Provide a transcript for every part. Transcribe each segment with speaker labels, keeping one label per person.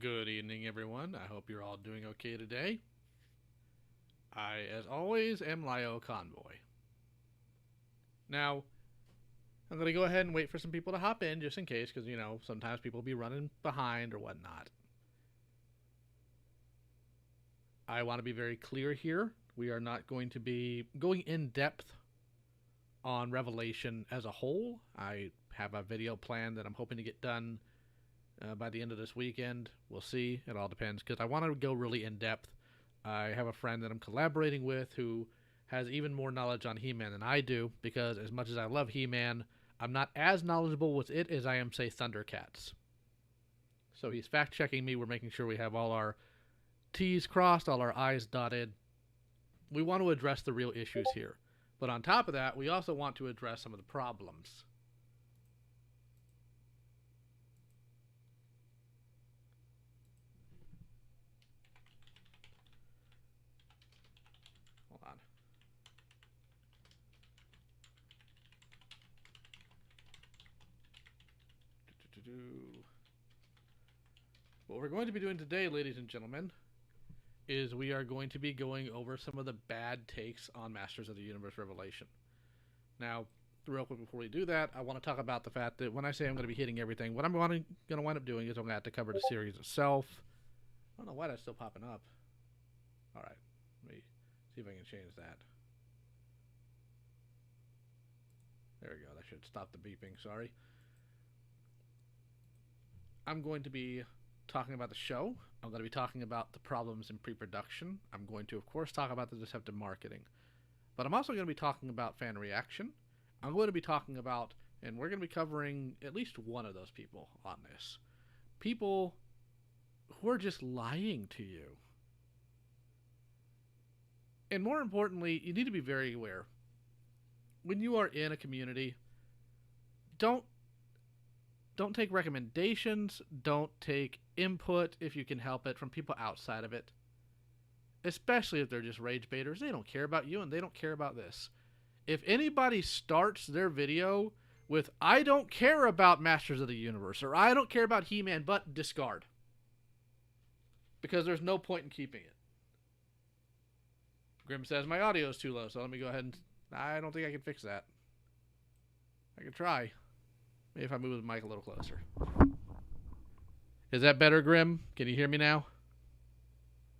Speaker 1: Good evening, everyone. I hope you're all doing okay today. I, as always, am Lio Convoy. Now, I'm going to go ahead and wait for some people to hop in just in case, because, sometimes people will be running behind or whatnot. I want to be very clear here. We are not going to be going in depth on Revelation as a whole. I have a video plan that I'm hoping to get done by the end of this weekend. We'll see. It all depends, because I want to go really in depth. I have a friend that I'm collaborating with who has even more knowledge on He-Man than I do, because as much as I love He-Man, I'm not as knowledgeable with it as I am, say, Thundercats. So he's fact-checking me. We're making sure we have all our T's crossed, all our I's dotted. We want to address the real issues here. But on top of that, we also want to address some of the problems. Hold on. What we're going to be doing today, ladies and gentlemen, is we are going to be going over some of the bad takes on Masters of the Universe Revelation. Now, real quick before we do that, I want to talk about the fact that when I say I'm going to be hitting everything, what I'm going to wind up doing is I'm going to have to cover the series itself. I don't know why that's still popping up. All right, let me see if I can change that. There we go. That should stop the beeping. Sorry. I'm going to be talking about the show. I'm going to be talking about the problems in pre-production. I'm going to, of course, talk about the deceptive marketing. But I'm also going to be talking about fan reaction. I'm going to be talking about, and we're going to be covering at least one of those people on this. People who are just lying to you. And more importantly, you need to be very aware. When you are in a community, don't take recommendations, don't take input, if you can help it, from people outside of it. Especially if they're just rage baiters. They don't care about you and they don't care about this. If anybody starts their video with, I don't care about Masters of the Universe, or I don't care about He-Man, but discard. Because there's no point in keeping it. Grim says, my audio is too low, so let me go ahead and... I don't think I can fix that. I can try. Maybe if I move the mic a little closer. Is that better, Grim? Can you hear me now?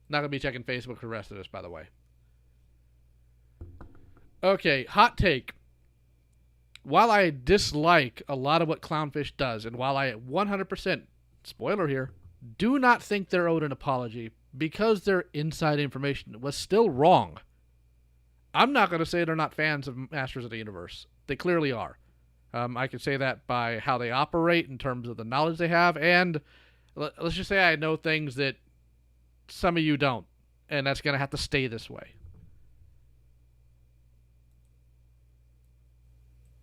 Speaker 1: Not going to be checking Facebook for the rest of this, by the way. Okay, hot take. While I dislike a lot of what Clownfish does, and while I 100%, spoiler here, do not think they're owed an apology because their inside information was still wrong. I'm not going to say they're not fans of Masters of the Universe. They clearly are. I can say that by how they operate in terms of the knowledge they have, and let's just say I know things that some of you don't, and that's going to have to stay this way.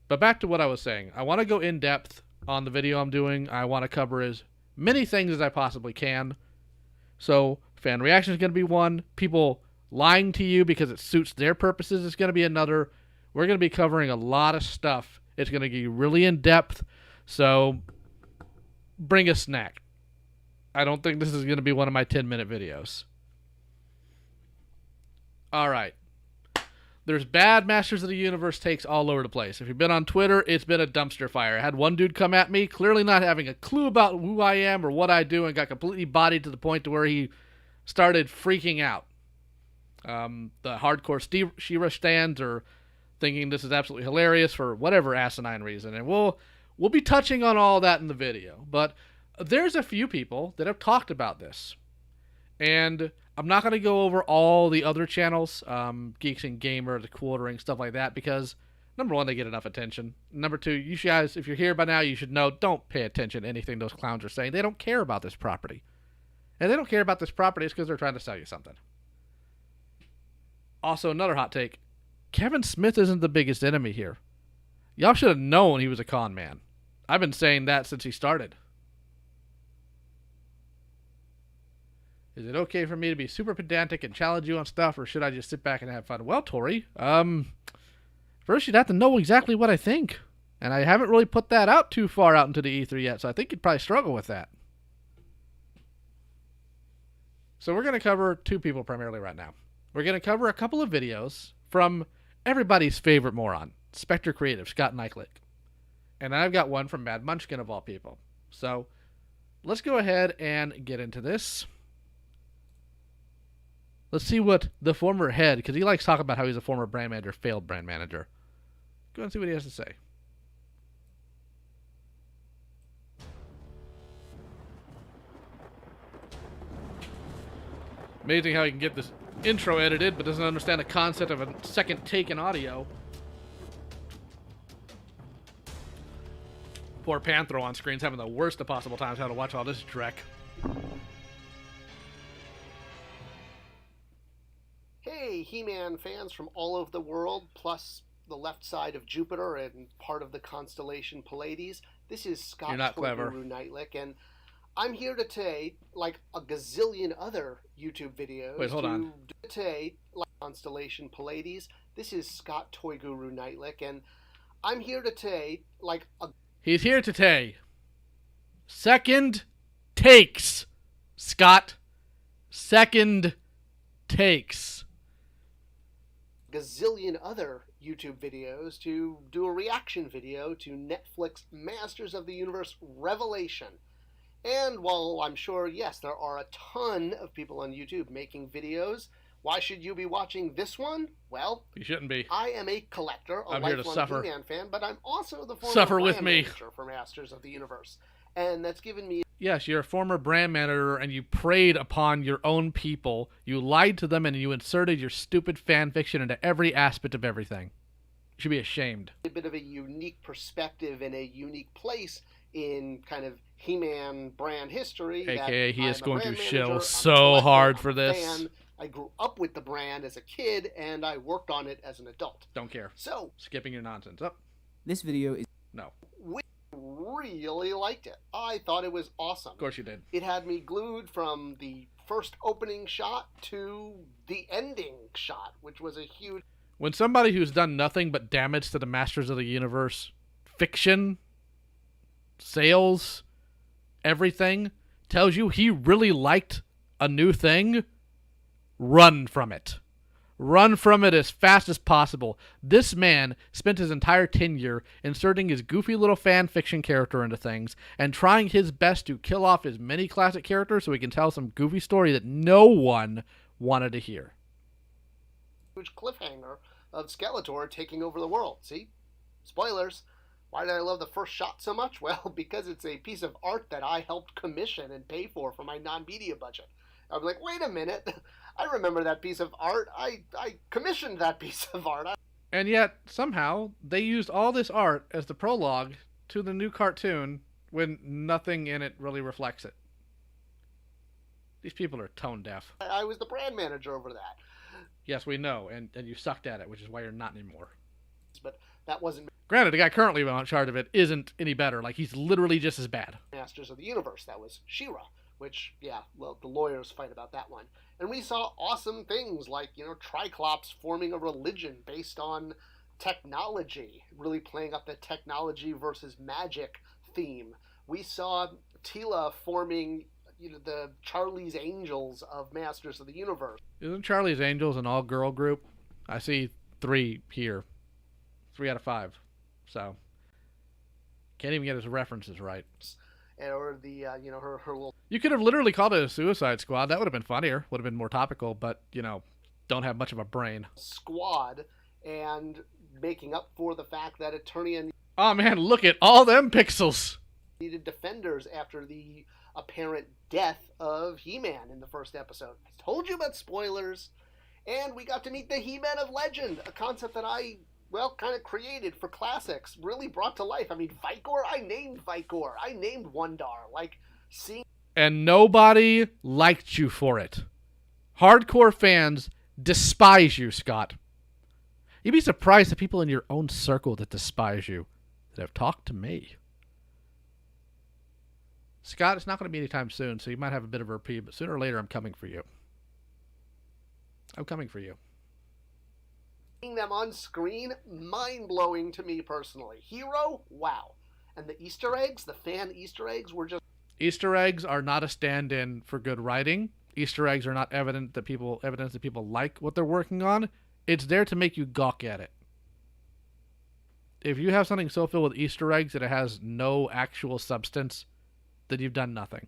Speaker 1: But back to what I was saying. I want to go in depth on the video I'm doing. I want to cover as many things as I possibly can. So, fan reaction is going to be one. People lying to you because it suits their purposes is going to be another. We're going to be covering a lot of stuff. It's going to get really in depth. So, bring a snack. I don't think this is going to be one of my 10-minute videos. All right. There's bad Masters of the Universe takes all over the place. If you've been on Twitter, it's been a dumpster fire. I had one dude come at me, clearly not having a clue about who I am or what I do, and got completely bodied to the point to where he started freaking out. The hardcore She-Ra stands are thinking this is absolutely hilarious for whatever asinine reason. And we'll be touching on all that in the video. But there's a few people that have talked about this. And I'm not going to go over all the other channels, Geeks and Gamer, The Quartering, stuff like that, because, number one, they get enough attention. Number two, you guys, if you're here by now, you should know, don't pay attention to anything those clowns are saying. They don't care about this property. And they don't care about this property because they're trying to sell you something. Also, another hot take. Kevin Smith isn't the biggest enemy here. Y'all should have known he was a con man. I've been saying that since he started. Is it okay for me to be super pedantic and challenge you on stuff, or should I just sit back and have fun? Well, Tori, first you'd have to know exactly what I think. And I haven't really put that out too far out into the ether yet, so I think you'd probably struggle with that. So we're going to cover two people primarily right now. We're going to cover a couple of videos from everybody's favorite moron, Spectre Creative, Scott Nyclick. And I've got one from Mad Munchkin of all people. So let's go ahead and get into this. Let's see what the former head, because he likes talking about how he's a former brand manager, failed brand manager. Go and see what he has to say. Amazing how he can get this intro edited, but doesn't understand the concept of a second take in audio. Poor Panthro on screen's having the worst of possible times how to watch all this dreck.
Speaker 2: Hey, He-Man fans from all over the world, plus the left side of Jupiter and part of the constellation Pleiades. This is Scott Guru Nyclick, and I'm here to today, like a gazillion other YouTube videos.
Speaker 1: Wait, hold on.
Speaker 2: Today, like constellation Pleiades. This is Scott Toy Guru Nyclick, and I'm here to today, like a...
Speaker 1: He's here today. Second takes, Scott. Second takes.
Speaker 2: Gazillion other YouTube videos to do a reaction video to Netflix Masters of the Universe Revelation. And while I'm sure, yes, there are a ton of people on YouTube making videos, why should you be watching this one? Well,
Speaker 1: you shouldn't be.
Speaker 2: I am a collector, a
Speaker 1: I'm here to suffer.
Speaker 2: He-Man fan, but I'm also the former
Speaker 1: suffer with
Speaker 2: brand
Speaker 1: me
Speaker 2: manager for Masters of the Universe. And that's given me...
Speaker 1: Yes, you're a former brand manager, and you preyed upon your own people. You lied to them, and you inserted your stupid fan fiction into every aspect of everything. You should be ashamed.
Speaker 2: A bit of a unique perspective and a unique place in kind of He-Man brand history.
Speaker 1: AKA, he is going to shill so hard for this.
Speaker 2: Fan. I grew up with the brand as a kid, and I worked on it as an adult.
Speaker 1: Don't care.
Speaker 2: So,
Speaker 1: skipping your nonsense. Up.
Speaker 3: This video is...
Speaker 1: No.
Speaker 2: We really liked it. I thought it was awesome.
Speaker 1: Of course you did.
Speaker 2: It had me glued from the first opening shot to the ending shot, which was a huge...
Speaker 1: When somebody who's done nothing but damage to the Masters of the Universe fiction, sales, everything, tells you he really liked a new thing, run from it. Run from it as fast as possible. This man spent his entire tenure inserting his goofy little fan fiction character into things and trying his best to kill off as many classic characters so he can tell some goofy story that no one wanted to hear.
Speaker 2: Huge cliffhanger of Skeletor taking over the world. See? Spoilers. Why did I love the first shot so much? Well, because it's a piece of art that I helped commission and pay for my non-media budget. I was like, wait a minute. I remember that piece of art. I commissioned that piece of art.
Speaker 1: And yet, somehow, they used all this art as the prologue to the new cartoon when nothing in it really reflects it. These people are tone deaf.
Speaker 2: I was the brand manager over that.
Speaker 1: Yes, we know, and you sucked at it, which is why you're not anymore.
Speaker 2: But that wasn't...
Speaker 1: Granted, the guy currently in charge of it isn't any better. Like, he's literally just as bad.
Speaker 2: Masters of the Universe. That was She-Ra, which, yeah, well, the lawyers fight about that one. And we saw awesome things like, Triclops forming a religion based on technology, really playing up the technology versus magic theme. We saw Teela forming, the Charlie's Angels of Masters of the Universe.
Speaker 1: Isn't Charlie's Angels an all-girl group? I see 3 here. 3 out of 5. So, can't even get his references right.
Speaker 2: Or the, her little...
Speaker 1: You could have literally called it a Suicide Squad. That would have been funnier. Would have been more topical, but, don't have much of a brain.
Speaker 2: Squad, and making up for the fact that Eternia...
Speaker 1: Oh, man, look at all them pixels!
Speaker 2: ...needed defenders after the apparent death of He-Man in the first episode. I told you about spoilers. And we got to meet the He-Man of Legend, a concept that I... kind of created for classics, really brought to life. I mean, Vicor, I named Vicor. I named Wondar. Seeing...
Speaker 1: And nobody liked you for it. Hardcore fans despise you, Scott. You'd be surprised the people in your own circle that despise you, that have talked to me. Scott, it's not going to be anytime soon, so you might have a bit of a reprieve, but sooner or later I'm coming for you. I'm coming for you.
Speaker 2: Seeing them on screen, mind-blowing to me personally. Hero, wow. And the Easter eggs, the fan Easter eggs were just...
Speaker 1: Easter eggs are not a stand-in for good writing. Easter eggs are not evidence that people like what they're working on. It's there to make you gawk at it. If you have something so filled with Easter eggs that it has no actual substance, then you've done nothing.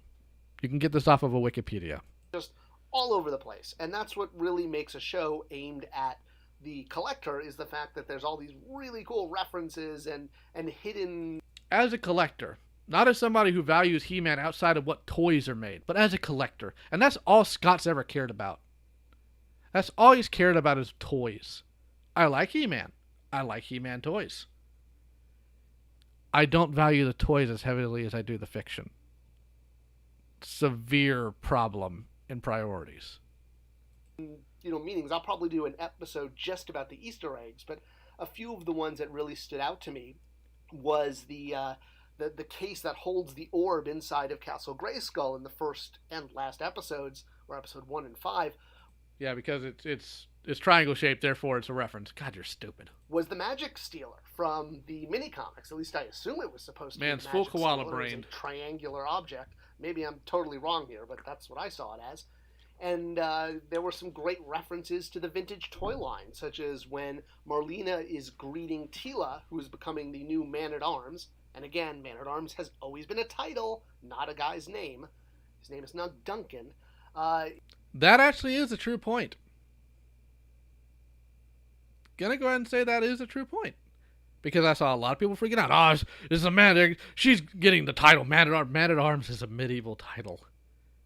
Speaker 1: You can get this off of a Wikipedia.
Speaker 2: Just all over the place. And that's what really makes a show aimed at the collector, is the fact that there's all these really cool references and hidden...
Speaker 1: As a collector, not as somebody who values He-Man outside of what toys are made, but as a collector. And that's all Scott's ever cared about. That's all he's cared about is toys. I like He-Man. I like He-Man toys. I don't value the toys as heavily as I do the fiction. Severe problem in priorities.
Speaker 2: Meanings. I'll probably do an episode just about the Easter eggs, but a few of the ones that really stood out to me was the case that holds the orb inside of Castle Grayskull in the first and last episodes, or episode 1 and 5.
Speaker 1: Yeah, because it's triangle shaped, therefore it's a reference. God, you're stupid.
Speaker 2: Was the Magic Stealer from the mini comics. At least I assume it was supposed to
Speaker 1: Man's
Speaker 2: be.
Speaker 1: full koala brain.
Speaker 2: A triangular object. Maybe I'm totally wrong here, but that's what I saw it as. And there were some great references to the vintage toy line, such as when Marlena is greeting Teela, who is becoming the new Man-at-Arms. And again, Man-at-Arms has always been a title, not a guy's name. His name is not Duncan.
Speaker 1: That actually is a true point. Gonna go ahead and say that is a true point. Because I saw a lot of people freaking out. Oh, this is a man. She's getting the title. Man-at-Arms. Man-at-Arms is a medieval title.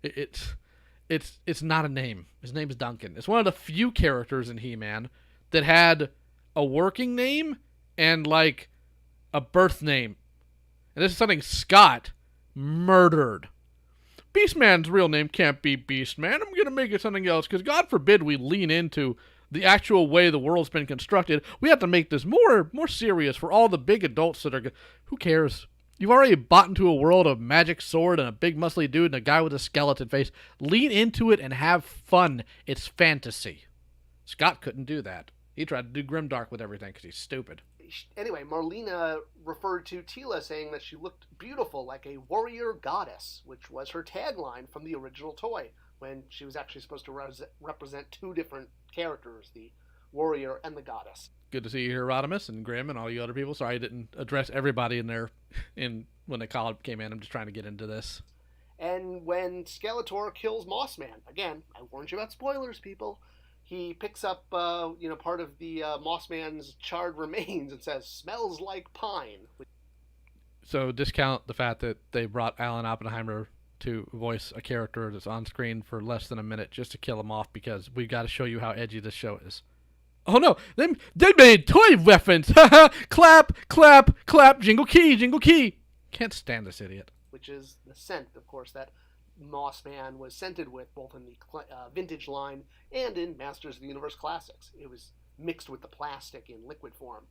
Speaker 1: It's not a name. His name is Duncan. It's one of the few characters in He-Man that had a working name and, like, a birth name. And this is something Scott murdered. Beastman's real name can't be Beastman. I'm going to make it something else, because God forbid we lean into the actual way the world's been constructed. We have to make this more serious for all the big adults that are... Who cares? You've already bought into a world of magic sword and a big muscly dude and a guy with a skeleton face. Lean into it and have fun. It's fantasy. Scott couldn't do that. He tried to do grimdark with everything because he's stupid.
Speaker 2: Anyway, Marlena referred to Teela, saying that she looked beautiful, like a warrior goddess, which was her tagline from the original toy, when she was actually supposed to represent two different characters, the warrior and the goddess.
Speaker 1: Good to see you here, Rodimus and Grim and all you other people. Sorry I didn't address everybody in there when the call came in. I'm just trying to get into this.
Speaker 2: And when Skeletor kills Mossman, again, I warned you about spoilers, people. He picks up, part of the Mossman's charred remains and says, "Smells like pine."
Speaker 1: So discount the fact that they brought Alan Oppenheimer to voice a character that's on screen for less than a minute just to kill him off, because we've got to show you how edgy this show is. Oh no, they made toy reference. Clap, clap, clap, jingle key, jingle key. Can't stand this idiot.
Speaker 2: Which is the scent, of course, that Mossman was scented with, both in the vintage line and in Masters of the Universe Classics. It was mixed with the plastic in liquid form.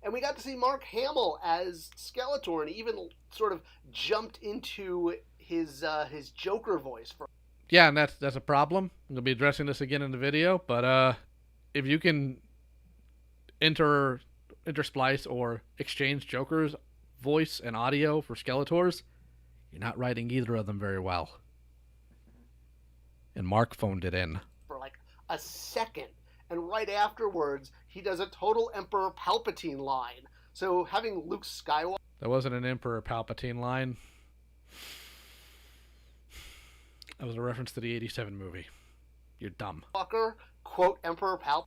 Speaker 2: And we got to see Mark Hamill as Skeletor, and he even sort of jumped into his Joker voice.
Speaker 1: Yeah, and that's a problem. I'm going to be addressing this again in the video, but if you can intersplice or exchange Joker's voice and audio for Skeletor's, you're not writing either of them very well. And Mark phoned it in.
Speaker 2: For like a second. And right afterwards, he does a total Emperor Palpatine line. So having Luke Skywalker...
Speaker 1: That wasn't an Emperor Palpatine line. That was a reference to the 87 movie. You're dumb.
Speaker 2: Quote Emperor Palpatine.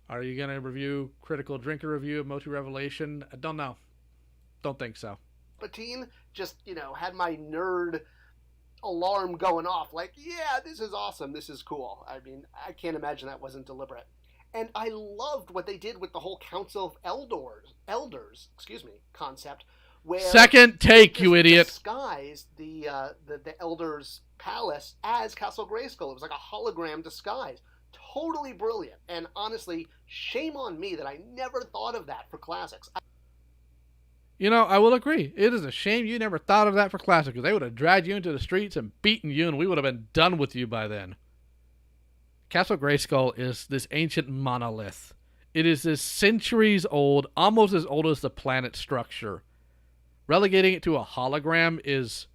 Speaker 1: Are you going to review Critical Drinker review of MOTU Revelation? I don't know. Don't think so.
Speaker 2: Palpatine just, had my nerd alarm going off. Like, yeah, this is awesome. This is cool. I mean, I can't imagine that wasn't deliberate. And I loved what they did with the whole Council of Elders concept. Where
Speaker 1: second take, you idiot.
Speaker 2: Disguised the Elders' palace as Castle Grayskull. It was like a hologram disguise. Totally brilliant. And honestly, shame on me that I never thought of that for classics.
Speaker 1: I will agree. It is a shame you never thought of that for classics, because they would have dragged you into the streets and beaten you, and we would have been done with you by then. Castle Grayskull is this ancient monolith. It is this centuries old, almost as old as the planet structure. Relegating it to a hologram is,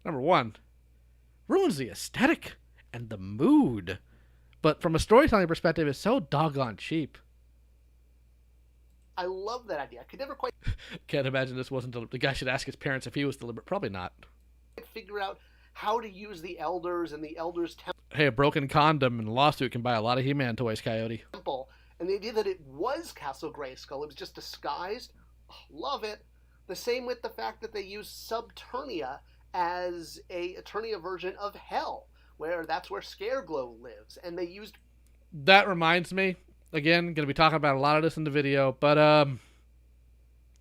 Speaker 1: number one, ruins the aesthetic and the mood. But from a storytelling perspective, it's so doggone cheap.
Speaker 2: I love that idea. I could never quite
Speaker 1: Can't imagine this wasn't deliberate. The guy should ask his parents if he was deliberate. Probably not.
Speaker 2: figure out how to use the elders and the elders'
Speaker 1: Hey, a broken condom and a lawsuit can buy a lot of He-Man toys, Coyote.
Speaker 2: temple. And the idea that it was Castle Grayskull, it was just disguised. Oh, love it. The same with the fact that they use Subternia as a Eternia version of Hell, where that's where Scareglow lives. And they used...
Speaker 1: That reminds me, again, going to be talking about a lot of this in the video, but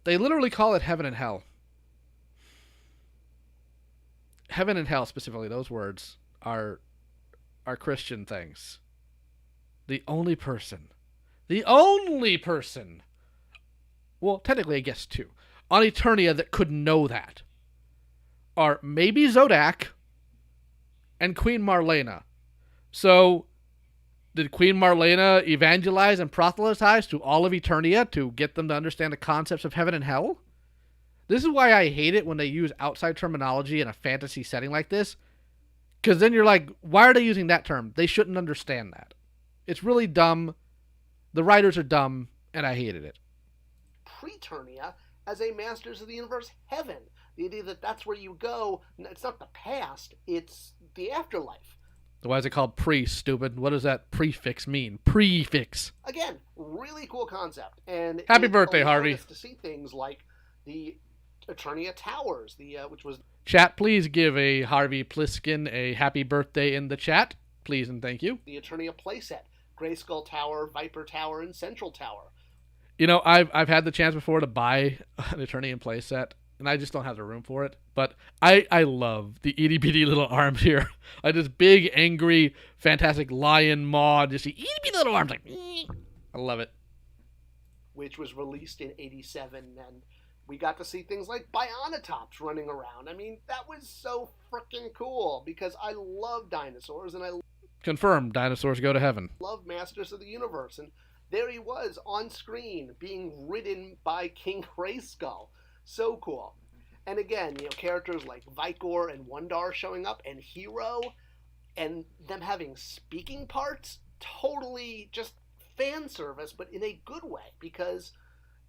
Speaker 1: they literally call it Heaven and Hell. Heaven and Hell, specifically, those words are Christian things. The only person, well, technically I guess two, on Eternia that could know that are maybe Zodak and Queen Marlena. So, did Queen Marlena evangelize and proselytize to all of Eternia to get them to understand the concepts of heaven and hell? This is why I hate it when they use outside terminology in a fantasy setting like this. Because then you're like, why are they using that term? They shouldn't understand that. It's really dumb. The writers are dumb, and I hated it.
Speaker 2: Preternia as a Masters of the Universe heaven. The idea that that's where you go. It's not the past, it's the afterlife.
Speaker 1: Why is it called pre, stupid? What does that prefix mean? Prefix.
Speaker 2: Again, really cool concept. And
Speaker 1: Happy birthday,
Speaker 2: allowed
Speaker 1: Harvey.
Speaker 2: us to see things like the Eternia Towers, which was...
Speaker 1: Chat, please give a Harvey Pliskin a happy birthday in the chat. Please and thank you.
Speaker 2: The Eternia playset. Grayskull Tower, Viper Tower, and Central Tower.
Speaker 1: You know, I've had the chance before to buy an Eternian playset, and I just don't have the room for it. But I love the itty bitty little arms here. Like this big, angry, fantastic lion maw, just the itty bitty little arms. Like, I love it.
Speaker 2: Which was released in '87, and we got to see things like Bionatops running around. I mean, that was so freaking cool because I love dinosaurs, and I
Speaker 1: Confirmed, dinosaurs go to heaven.
Speaker 2: love Masters of the Universe. And there he was on screen being ridden by King Grayskull. So cool. And again, characters like Vicor and Wundar showing up, and Hero, and them having speaking parts, totally just fan service, but in a good way, because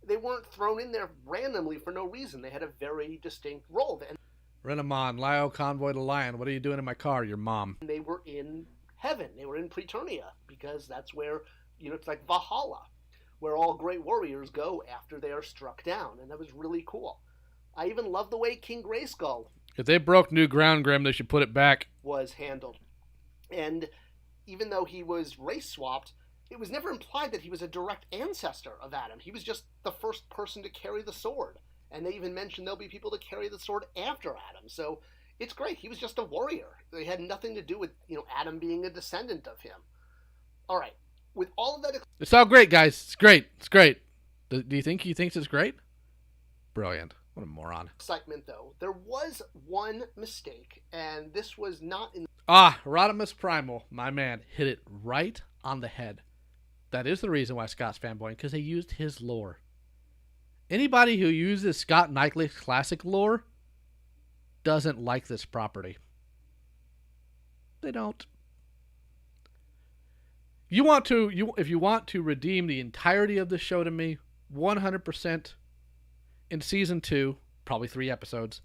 Speaker 2: they weren't thrown in there randomly for no reason. They had a very distinct role. And
Speaker 1: Renamon, Lio Convoy to Lion, what are you doing in my car? Your mom.
Speaker 2: they were in heaven. They were in Preternia, because that's where, it's like Valhalla, where all great warriors go after they are struck down. And that was really cool. I even love the way King Grayskull
Speaker 1: If they broke new ground, Grim, they should put it back.
Speaker 2: was handled. And even though he was race swapped, it was never implied that he was a direct ancestor of Adam. He was just the first person to carry the sword. And they even mentioned there'll be people to carry the sword after Adam. So it's great. He was just a warrior. They had nothing to do with, Adam being a descendant of him. All right. With all of that...
Speaker 1: It's all great, guys. It's great. It's great. Do you think he thinks it's great? Brilliant. What a moron.
Speaker 2: excitement, though, there was one mistake, and this was not in...
Speaker 1: Rodimus Primal, my man, hit it right on the head. That is the reason why Scott's fanboying, because they used his lore. Anybody who uses Scott Knightley's classic lore doesn't like this property. They don't. If you want to redeem the entirety of the show to me, 100% in season 2, probably 3 episodes,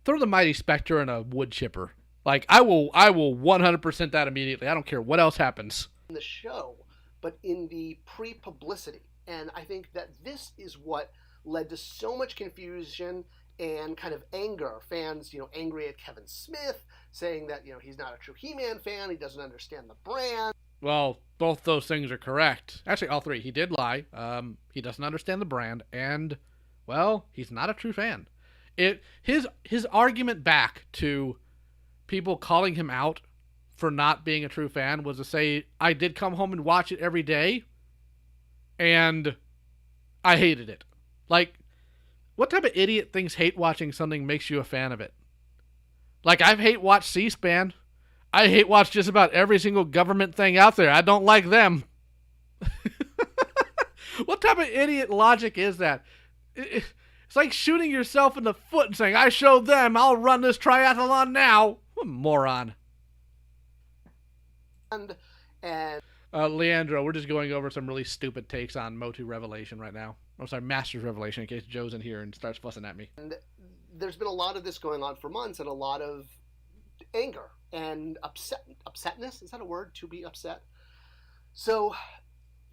Speaker 1: throw the Mighty Spectre in a wood chipper. Like, I will 100% that immediately. I don't care what else happens.
Speaker 2: the show, but in the pre-publicity. And I think that this is what led to so much confusion and kind of anger. Fans, angry at Kevin Smith, saying that, he's not a true He-Man fan, he doesn't understand the brand.
Speaker 1: Well, both those things are correct. Actually, all three. He did lie. He doesn't understand the brand, and, well, he's not a true fan. His argument back to people calling him out for not being a true fan was to say, I did come home and watch it every day, and I hated it. Like, what type of idiot thinks hate watching something makes you a fan of it? Like, I've hate watched C-SPAN. I hate watch just about every single government thing out there. I don't like them. What type of idiot logic is that? It's like shooting yourself in the foot and saying, I showed them, I'll run this triathlon now. What a moron.
Speaker 2: and
Speaker 1: Leandro, we're just going over some really stupid takes on MOTU Revelation right now. I'm sorry, Masters Revelation, in case Joe's in here and starts fussing at me.
Speaker 2: and there's been a lot of this going on for months, and a lot of anger and upsetness. Is that a word? To be upset. So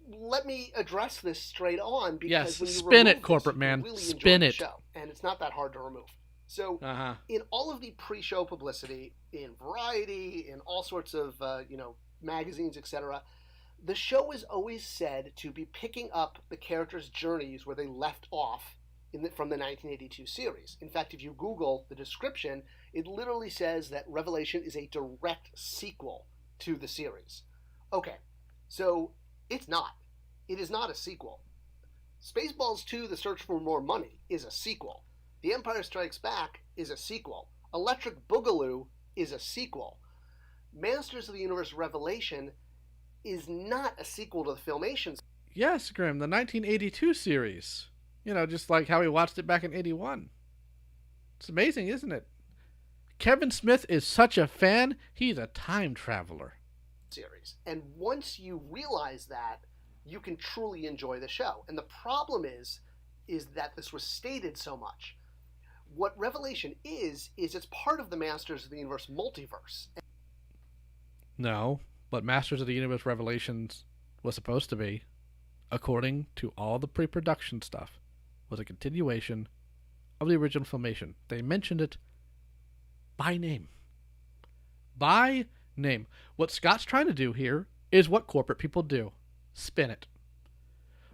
Speaker 2: let me address this straight on, because
Speaker 1: yes,
Speaker 2: when you
Speaker 1: spin it,
Speaker 2: this,
Speaker 1: corporate man.
Speaker 2: Really
Speaker 1: spin it.
Speaker 2: Show, and it's not that hard to remove. So in all of the pre-show publicity, in Variety, in all sorts of magazines, etc., the show is always said to be picking up the characters' journeys where they left off from the 1982 series. In fact, if you Google the description, it literally says that Revelation is a direct sequel to the series. Okay, so it's not. It is not a sequel. Spaceballs 2, The Search for More Money, is a sequel. The Empire Strikes Back is a sequel. Electric Boogaloo is a sequel. Masters of the Universe Revelation is not a sequel to the Filmation.
Speaker 1: Yes, Grim, the 1982 series. You know, just like how we watched it back in 81. It's amazing, isn't it? Kevin Smith is such a fan, he's a time traveler.
Speaker 2: Series. And once you realize that, you can truly enjoy the show. And the problem is that this was stated so much. What Revelation is it's part of the Masters of the Universe multiverse.
Speaker 1: No, but Masters of the Universe Revelations was supposed to be, according to all the pre-production stuff, was a continuation of the original Filmation. They mentioned it by name. By name. What Scott's trying to do here is what corporate people do. Spin it.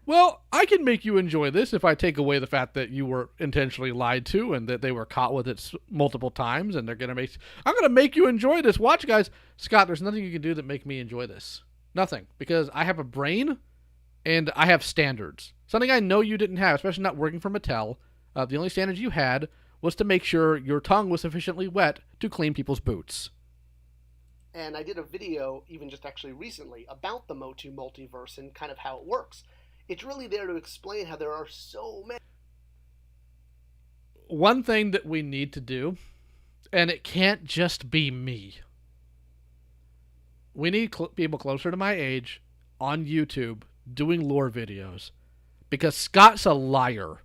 Speaker 1: Well, I can make you enjoy this if I take away the fact that you were intentionally lied to and that they were caught with it multiple times, and I'm gonna make you enjoy this. Watch, guys. Scott, there's nothing you can do that make me enjoy this. Nothing. Because I have a brain and I have standards. Something I know you didn't have, especially not working for Mattel. The only standards you had was to make sure your tongue was sufficiently wet to clean people's boots.
Speaker 2: And I did a video, even just actually recently, about the MOTU multiverse and kind of how it works. It's really there to explain how there are so many.
Speaker 1: One thing that we need to do, and it can't just be me. We need people closer to my age on YouTube doing lore videos, because Scott's a liar,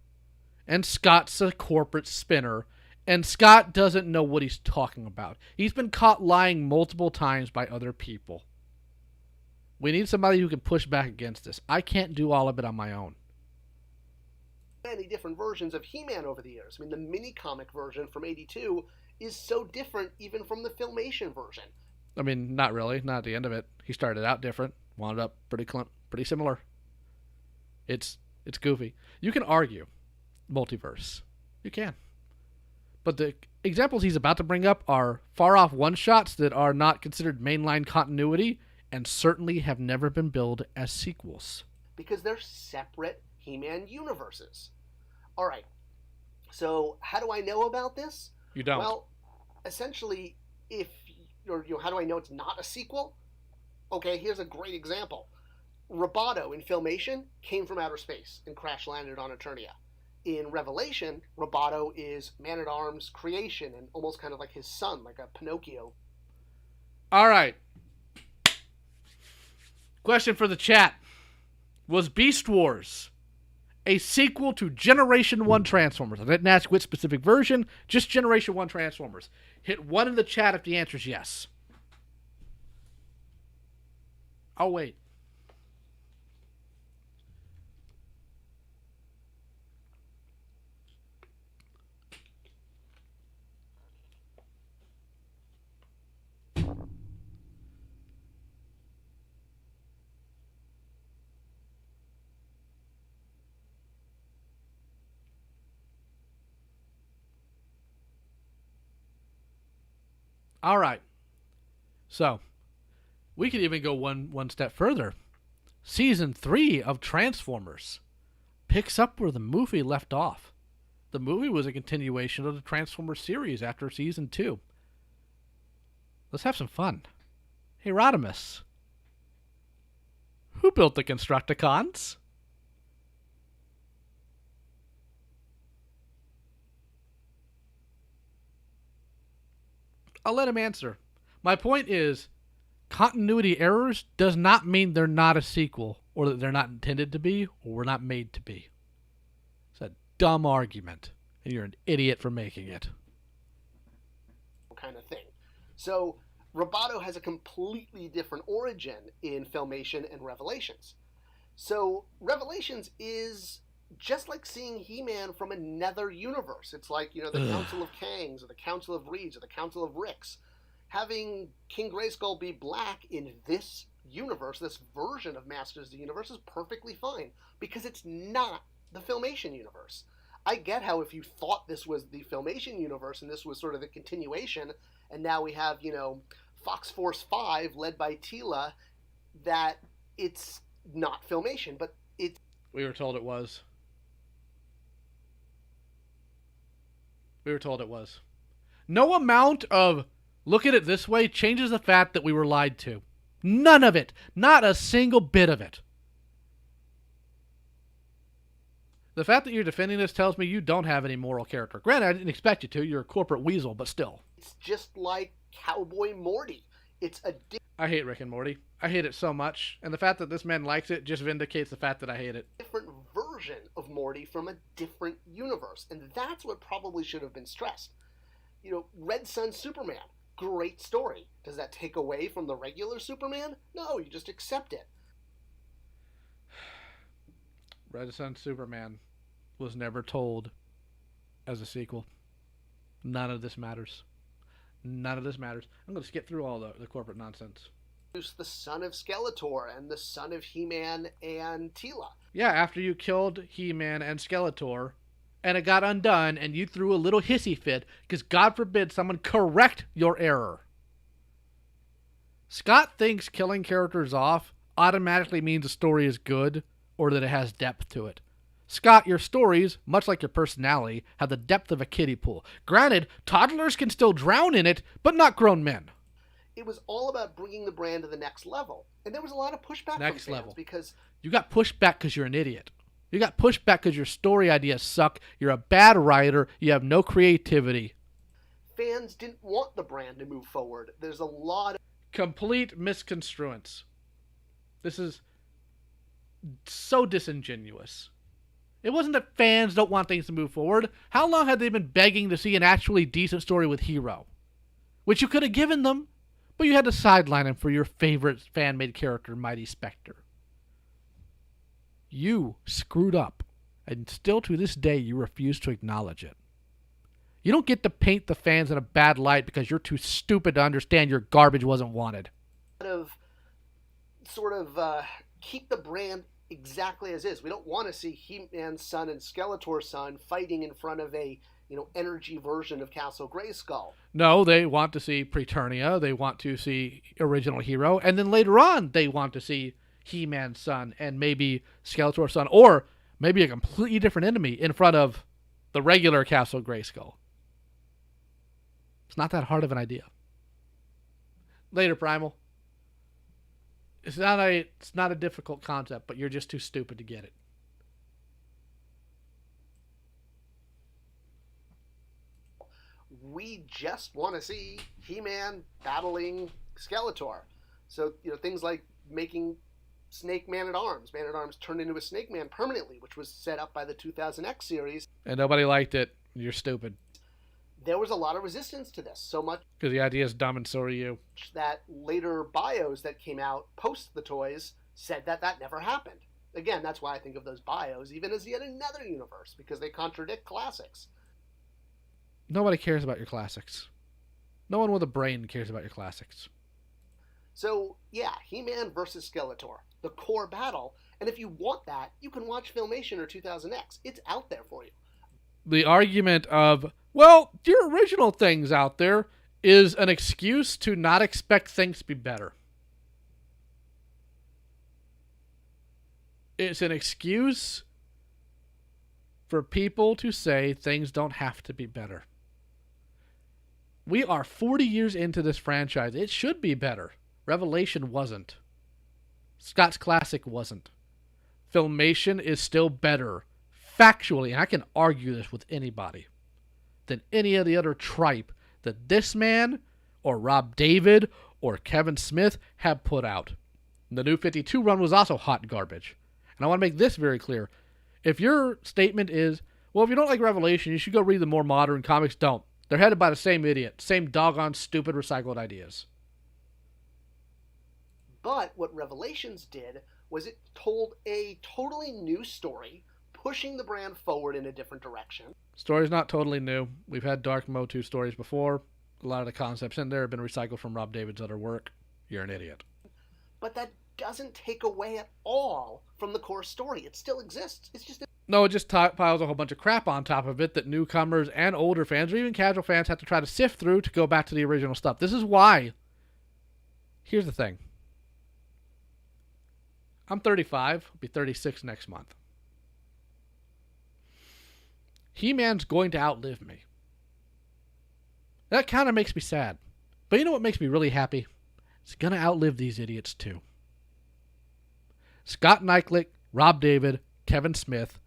Speaker 1: and Scott's a corporate spinner, and Scott doesn't know what he's talking about. He's been caught lying multiple times by other people. We need somebody who can push back against this. I can't do all of it on my own.
Speaker 2: Many different versions of He-Man over the years. I mean, the mini-comic version from 82 is so different even from the Filmation version.
Speaker 1: I mean, not really. Not at the end of it. He started out different, wound up pretty similar. It's goofy. You can argue multiverse. You can. But the examples he's about to bring up are far-off one-shots that are not considered mainline continuity and certainly have never been billed as sequels.
Speaker 2: Because they're separate He-Man universes. All right. So how do I know about this?
Speaker 1: You don't.
Speaker 2: Well, essentially, how do I know it's not a sequel? Okay, here's a great example. Roboto in Filmation came from outer space and crash landed on Eternia. In Revelation, Roboto is Man-at-Arms' creation and almost kind of like his son, like a Pinocchio.
Speaker 1: All right. Question for the chat. Was Beast Wars a sequel to Generation 1 Transformers? I didn't ask which specific version, just Generation 1 Transformers. Hit 1 in the chat if the answer is yes. I'll wait. All right. So, we could even go one step further. Season 3 of Transformers picks up where the movie left off. The movie was a continuation of the Transformers series after Season 2. Let's have some fun. Hey, Rodimus. Who built the Constructicons? I'll let him answer. My point is, continuity errors does not mean they're not a sequel, or that they're not intended to be, or were not made to be. It's a dumb argument, and you're an idiot for making it.
Speaker 2: Kind of thing. So Roboto has a completely different origin in Filmation and Revelations. So Revelations is just like seeing He-Man from another universe. It's like, the Council of Kangs, or the Council of Reeds, or the Council of Ricks. Having King Grayskull be black in this universe, this version of Masters of the Universe, is perfectly fine, because it's not the Filmation universe. I get how if you thought this was the Filmation universe and this was sort of the continuation, and now we have, Fox Force 5 led by Tila, that it's not Filmation, but it's...
Speaker 1: We were told it was. We were told it was. No amount of look at it this way changes the fact that we were lied to. None of it. Not a single bit of it. The fact that you're defending this tells me you don't have any moral character. Granted, I didn't expect you to. You're a corporate weasel, but still.
Speaker 2: It's just like Cowboy Morty. It's a...
Speaker 1: I hate Rick and Morty. I hate it so much. And the fact that this man likes it just vindicates the fact that I hate it.
Speaker 2: Different version of Morty from a different universe. And that's what probably should have been stressed. Red Sun Superman. Great story. Does that take away from the regular Superman? No, you just accept it.
Speaker 1: Red Sun Superman was never told as a sequel. None of this matters. None of this matters. I'm going to skip through all the corporate nonsense.
Speaker 2: The son of Skeletor and the son of He-Man and Tila.
Speaker 1: Yeah, after you killed He-Man and Skeletor, and it got undone, and you threw a little hissy fit, because God forbid someone correct your error. Scott thinks killing characters off automatically means a story is good, or that it has depth to it. Scott, your stories, much like your personality, have the depth of a kiddie pool. Granted, toddlers can still drown in it, but not grown men.
Speaker 2: It was all about bringing the brand to the next level. And there was a lot of pushback from fans because...
Speaker 1: You got pushed back because you're an idiot. You got pushed back because your story ideas suck, you're a bad writer, you have no creativity.
Speaker 2: Fans didn't want the brand to move forward. There's a lot of...
Speaker 1: Complete misconstruence. This is so disingenuous. It wasn't that fans don't want things to move forward. How long had they been begging to see an actually decent story with Hero? Which you could have given them, but you had to sideline him for your favorite fan-made character, Mighty Spectre. You screwed up, and still to this day you refuse to acknowledge it. You don't get to paint the fans in a bad light because you're too stupid to understand your garbage wasn't wanted.
Speaker 2: Keep the brand exactly as is. We don't want to see He-Man's son and Skeletor's son fighting in front of a energy version of Castle Grayskull.
Speaker 1: No, they want to see Preternia, they want to see original Hero, and then later on they want to see He-Man's son and maybe Skeletor's son, or maybe a completely different enemy in front of the regular Castle Grayskull. It's not that hard of an idea. Later, Primal. It's not a difficult concept, but you're just too stupid to get it.
Speaker 2: We just want to see He-Man battling Skeletor. So, things like making Snake Man-at-Arms. Man-at-Arms turned into a Snake Man permanently, which was set up by the 2000X series.
Speaker 1: And nobody liked it. You're stupid.
Speaker 2: There was a lot of resistance to this, so much...
Speaker 1: Because the idea is dumb and so are you.
Speaker 2: ...that later bios that came out post the toys said that never happened. Again, that's why I think of those bios even as yet another universe, because they contradict classics.
Speaker 1: Nobody cares about your classics. No one with a brain cares about your classics.
Speaker 2: So, yeah, He-Man versus Skeletor, the core battle, and if you want that, you can watch Filmation or 2000X. It's out there for you.
Speaker 1: The argument of, well, your original thing's out there, is an excuse to not expect things to be better. It's an excuse for people to say things don't have to be better. We are 40 years into this franchise. It should be better. Revelation wasn't. Scott's Classic wasn't. Filmation is still better, factually, and I can argue this with anybody, than any of the other tripe that this man, or Rob David, or Kevin Smith have put out. The New 52 run was also hot garbage. And I want to make this very clear. If your statement is, well, if you don't like Revelation, you should go read the more modern comics, don't. They're headed by the same idiot, same doggone stupid recycled ideas.
Speaker 2: But what Revelations did was it told a totally new story, pushing the brand forward in a different direction.
Speaker 1: Story's not totally new. We've had Dark MOTU stories before. A lot of the concepts in there have been recycled from Rob David's other work. You're an idiot.
Speaker 2: But that doesn't take away at all from the core story. It still exists. It's just...
Speaker 1: No, it just piles a whole bunch of crap on top of it that newcomers and older fans, or even casual fans, have to try to sift through to go back to the original stuff. This is why. Here's the thing. I'm 35. I'll be 36 next month. He-Man's going to outlive me. That kind of makes me sad. But you know what makes me really happy? It's going to outlive these idiots too. Scott Nyclick, Rob David, Kevin Smith,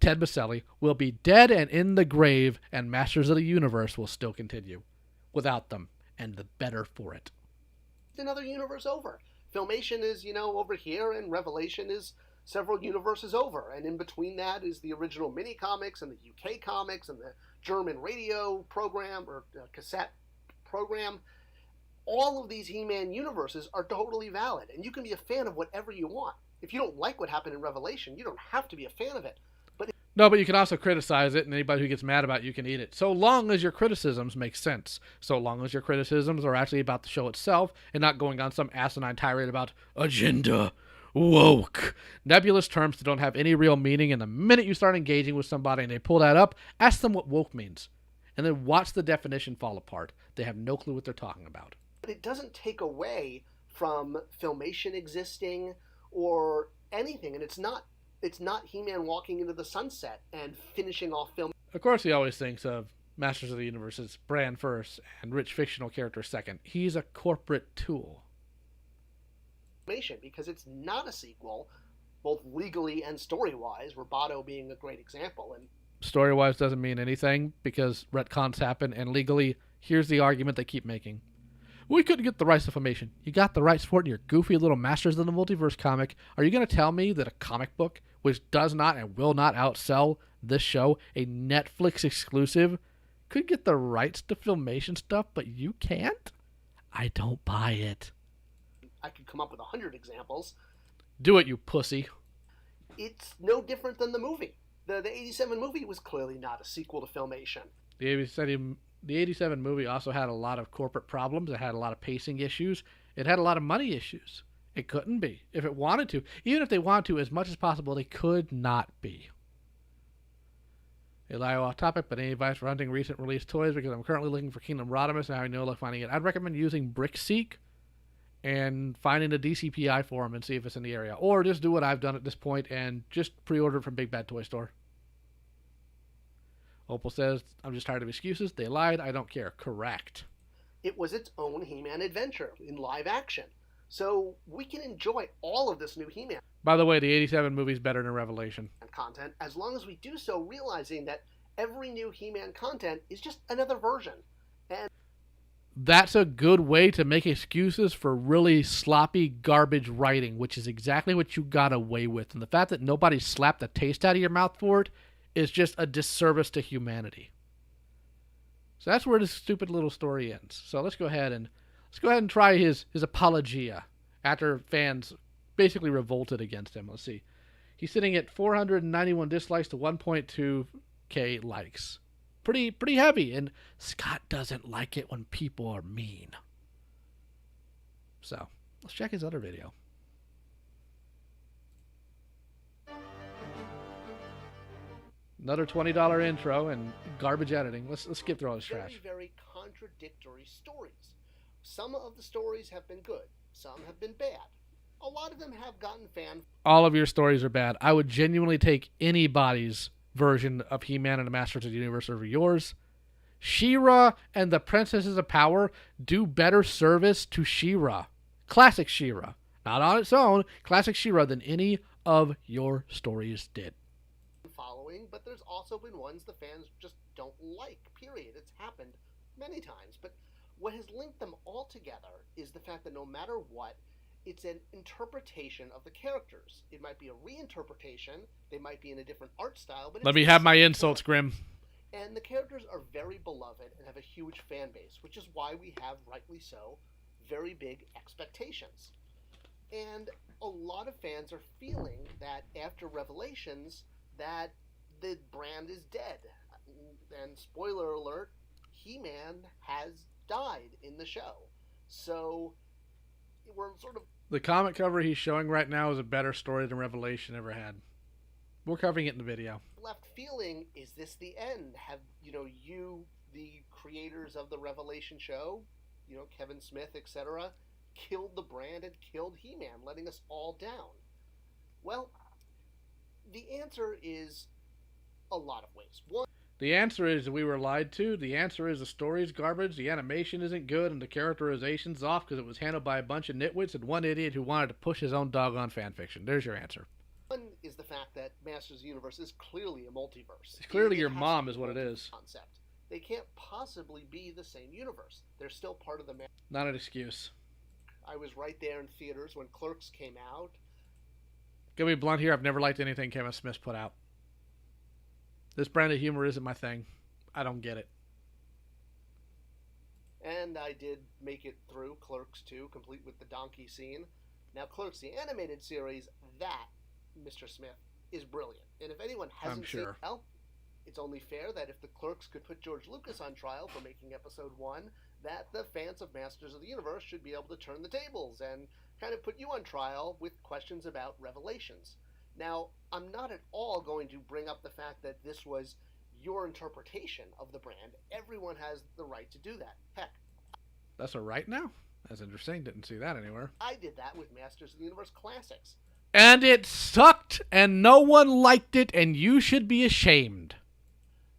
Speaker 1: Ted Maselli will be dead and in the grave, and Masters of the Universe will still continue. Without them, and the better for it.
Speaker 2: Another universe over. Filmation is, over here, and Revelation is several universes over. And in between that is the original mini comics and the UK comics and the German radio program or cassette program. All of these He-Man universes are totally valid, and you can be a fan of whatever you want. If you don't like what happened in Revelation, you don't have to be a fan of it.
Speaker 1: No, but you can also criticize it, and anybody who gets mad about it, you can eat it. So long as your criticisms make sense. So long as your criticisms are actually about the show itself and not going on some asinine tirade about agenda, woke, nebulous terms that don't have any real meaning. And the minute you start engaging with somebody and they pull that up, ask them what woke means. And then watch the definition fall apart. They have no clue what they're talking about.
Speaker 2: But it doesn't take away from Filmation existing or anything. And it's not He-Man walking into the sunset and finishing off film.
Speaker 1: Of course, he always thinks of Masters of the Universe as brand first and rich fictional characters second. He's a corporate tool.
Speaker 2: Because it's not a sequel, both legally and story-wise, Roboto being a great example. And
Speaker 1: story-wise doesn't mean anything because retcons happen, and legally, here's the argument they keep making. We couldn't get the rights to Filmation. You got the rights for it in your goofy little Masters of the Multiverse comic. Are you going to tell me that a comic book, which does not and will not outsell this show, a Netflix exclusive, could get the rights to Filmation stuff, but you can't? I don't buy it.
Speaker 2: I could come up with 100 examples.
Speaker 1: Do it, you pussy.
Speaker 2: It's no different than the movie. The 87 movie was clearly not a sequel to Filmation.
Speaker 1: The 87 movie also had a lot of corporate problems. It had a lot of pacing issues. It had a lot of money issues. It couldn't be. If it wanted to, even if they wanted to as much as possible, they could not be. A little off topic, but any advice for hunting recent release toys? Because I'm currently looking for Kingdom Rodimus and I know luck finding it. I'd recommend using BrickSeek and finding a DCPI forum and see if it's in the area. Or just do what I've done at this point and just pre-order it from Big Bad Toy Store. Opal says, I'm just tired of excuses. They lied. I don't care. Correct.
Speaker 2: It was its own He-Man adventure in live action. So we can enjoy all of this new He-Man.
Speaker 1: By the way, the 87 movie is better than Revelation.
Speaker 2: Content, as long as we do so realizing that every new He-Man content is just another version. And
Speaker 1: that's a good way to make excuses for really sloppy garbage writing, which is exactly what you got away with. And the fact that nobody slapped the taste out of your mouth for it is just a disservice to humanity. So that's where this stupid little story ends. So let's go ahead and try his apologia after fans basically revolted against him. Let's see. He's sitting at 491 dislikes to 1.2k likes. Pretty heavy, and Scott doesn't like it when people are mean. So, let's check his other video. Another $20 intro and garbage editing. Let's skip through all this trash.
Speaker 2: Very contradictory stories. Some of the stories have been good. Some have been bad. A lot of them have gotten fan.
Speaker 1: All of your stories are bad. I would genuinely take anybody's version of He-Man and the Masters of the Universe over yours. She-Ra and the Princesses of Power do better service to She-Ra. Classic She-Ra. Not on its own. Classic She-Ra than any of your stories did.
Speaker 2: Following, but there's also been ones the fans just don't like, period. It's happened many times. But What has linked them all together is the fact that no matter what, it's an interpretation of the characters. It might be a reinterpretation, they might be in a different art style, but
Speaker 1: Let me have my insults, Grim.
Speaker 2: And the characters are very beloved and have a huge fan base, which is why we have, rightly so, very big expectations. And a lot of fans are feeling that after Revelations, that the brand is dead. And spoiler alert, He-Man has died in the show. So we're sort of...
Speaker 1: The comic cover he's showing right now is a better story than Revelation ever had. We're covering it in the video.
Speaker 2: Left feeling, is this the end? Have, you, the creators of the Revelation show, Kevin Smith, etc., killed the brand and killed He-Man, letting us all down? Well, the answer is a lot of ways. One,
Speaker 1: the answer is we were lied to. The answer is the story's garbage, the animation isn't good, and the characterization's off because it was handled by a bunch of nitwits and one idiot who wanted to push his own doggone fanfiction. There's your answer.
Speaker 2: one is the fact that Masters of the Universe is clearly a multiverse.
Speaker 1: Clearly your mom is what it is.
Speaker 2: Concept. They can't possibly be the same universe. They're still part of the...
Speaker 1: Not an excuse.
Speaker 2: I was right there in theaters when Clerks came out.
Speaker 1: Gonna be blunt here, I've never liked anything Kevin Smith put out. This brand of humor isn't my thing. I don't get it.
Speaker 2: And I did make it through Clerks 2, complete with the donkey scene. Now, Clerks, the animated series, that, Mr. Smith, is brilliant. And if anyone hasn't seen it, well, it's only fair that if the Clerks could put George Lucas on trial for making episode 1, that the fans of Masters of the Universe should be able to turn the tables and kind of put you on trial with questions about Revelations. Now, I'm not at all going to bring up the fact that this was your interpretation of the brand. Everyone has the right to do that. Heck,
Speaker 1: that's a right now? That's interesting. Didn't see that anywhere.
Speaker 2: I did that with Masters of the Universe Classics.
Speaker 1: And it sucked, and no one liked it, and you should be ashamed.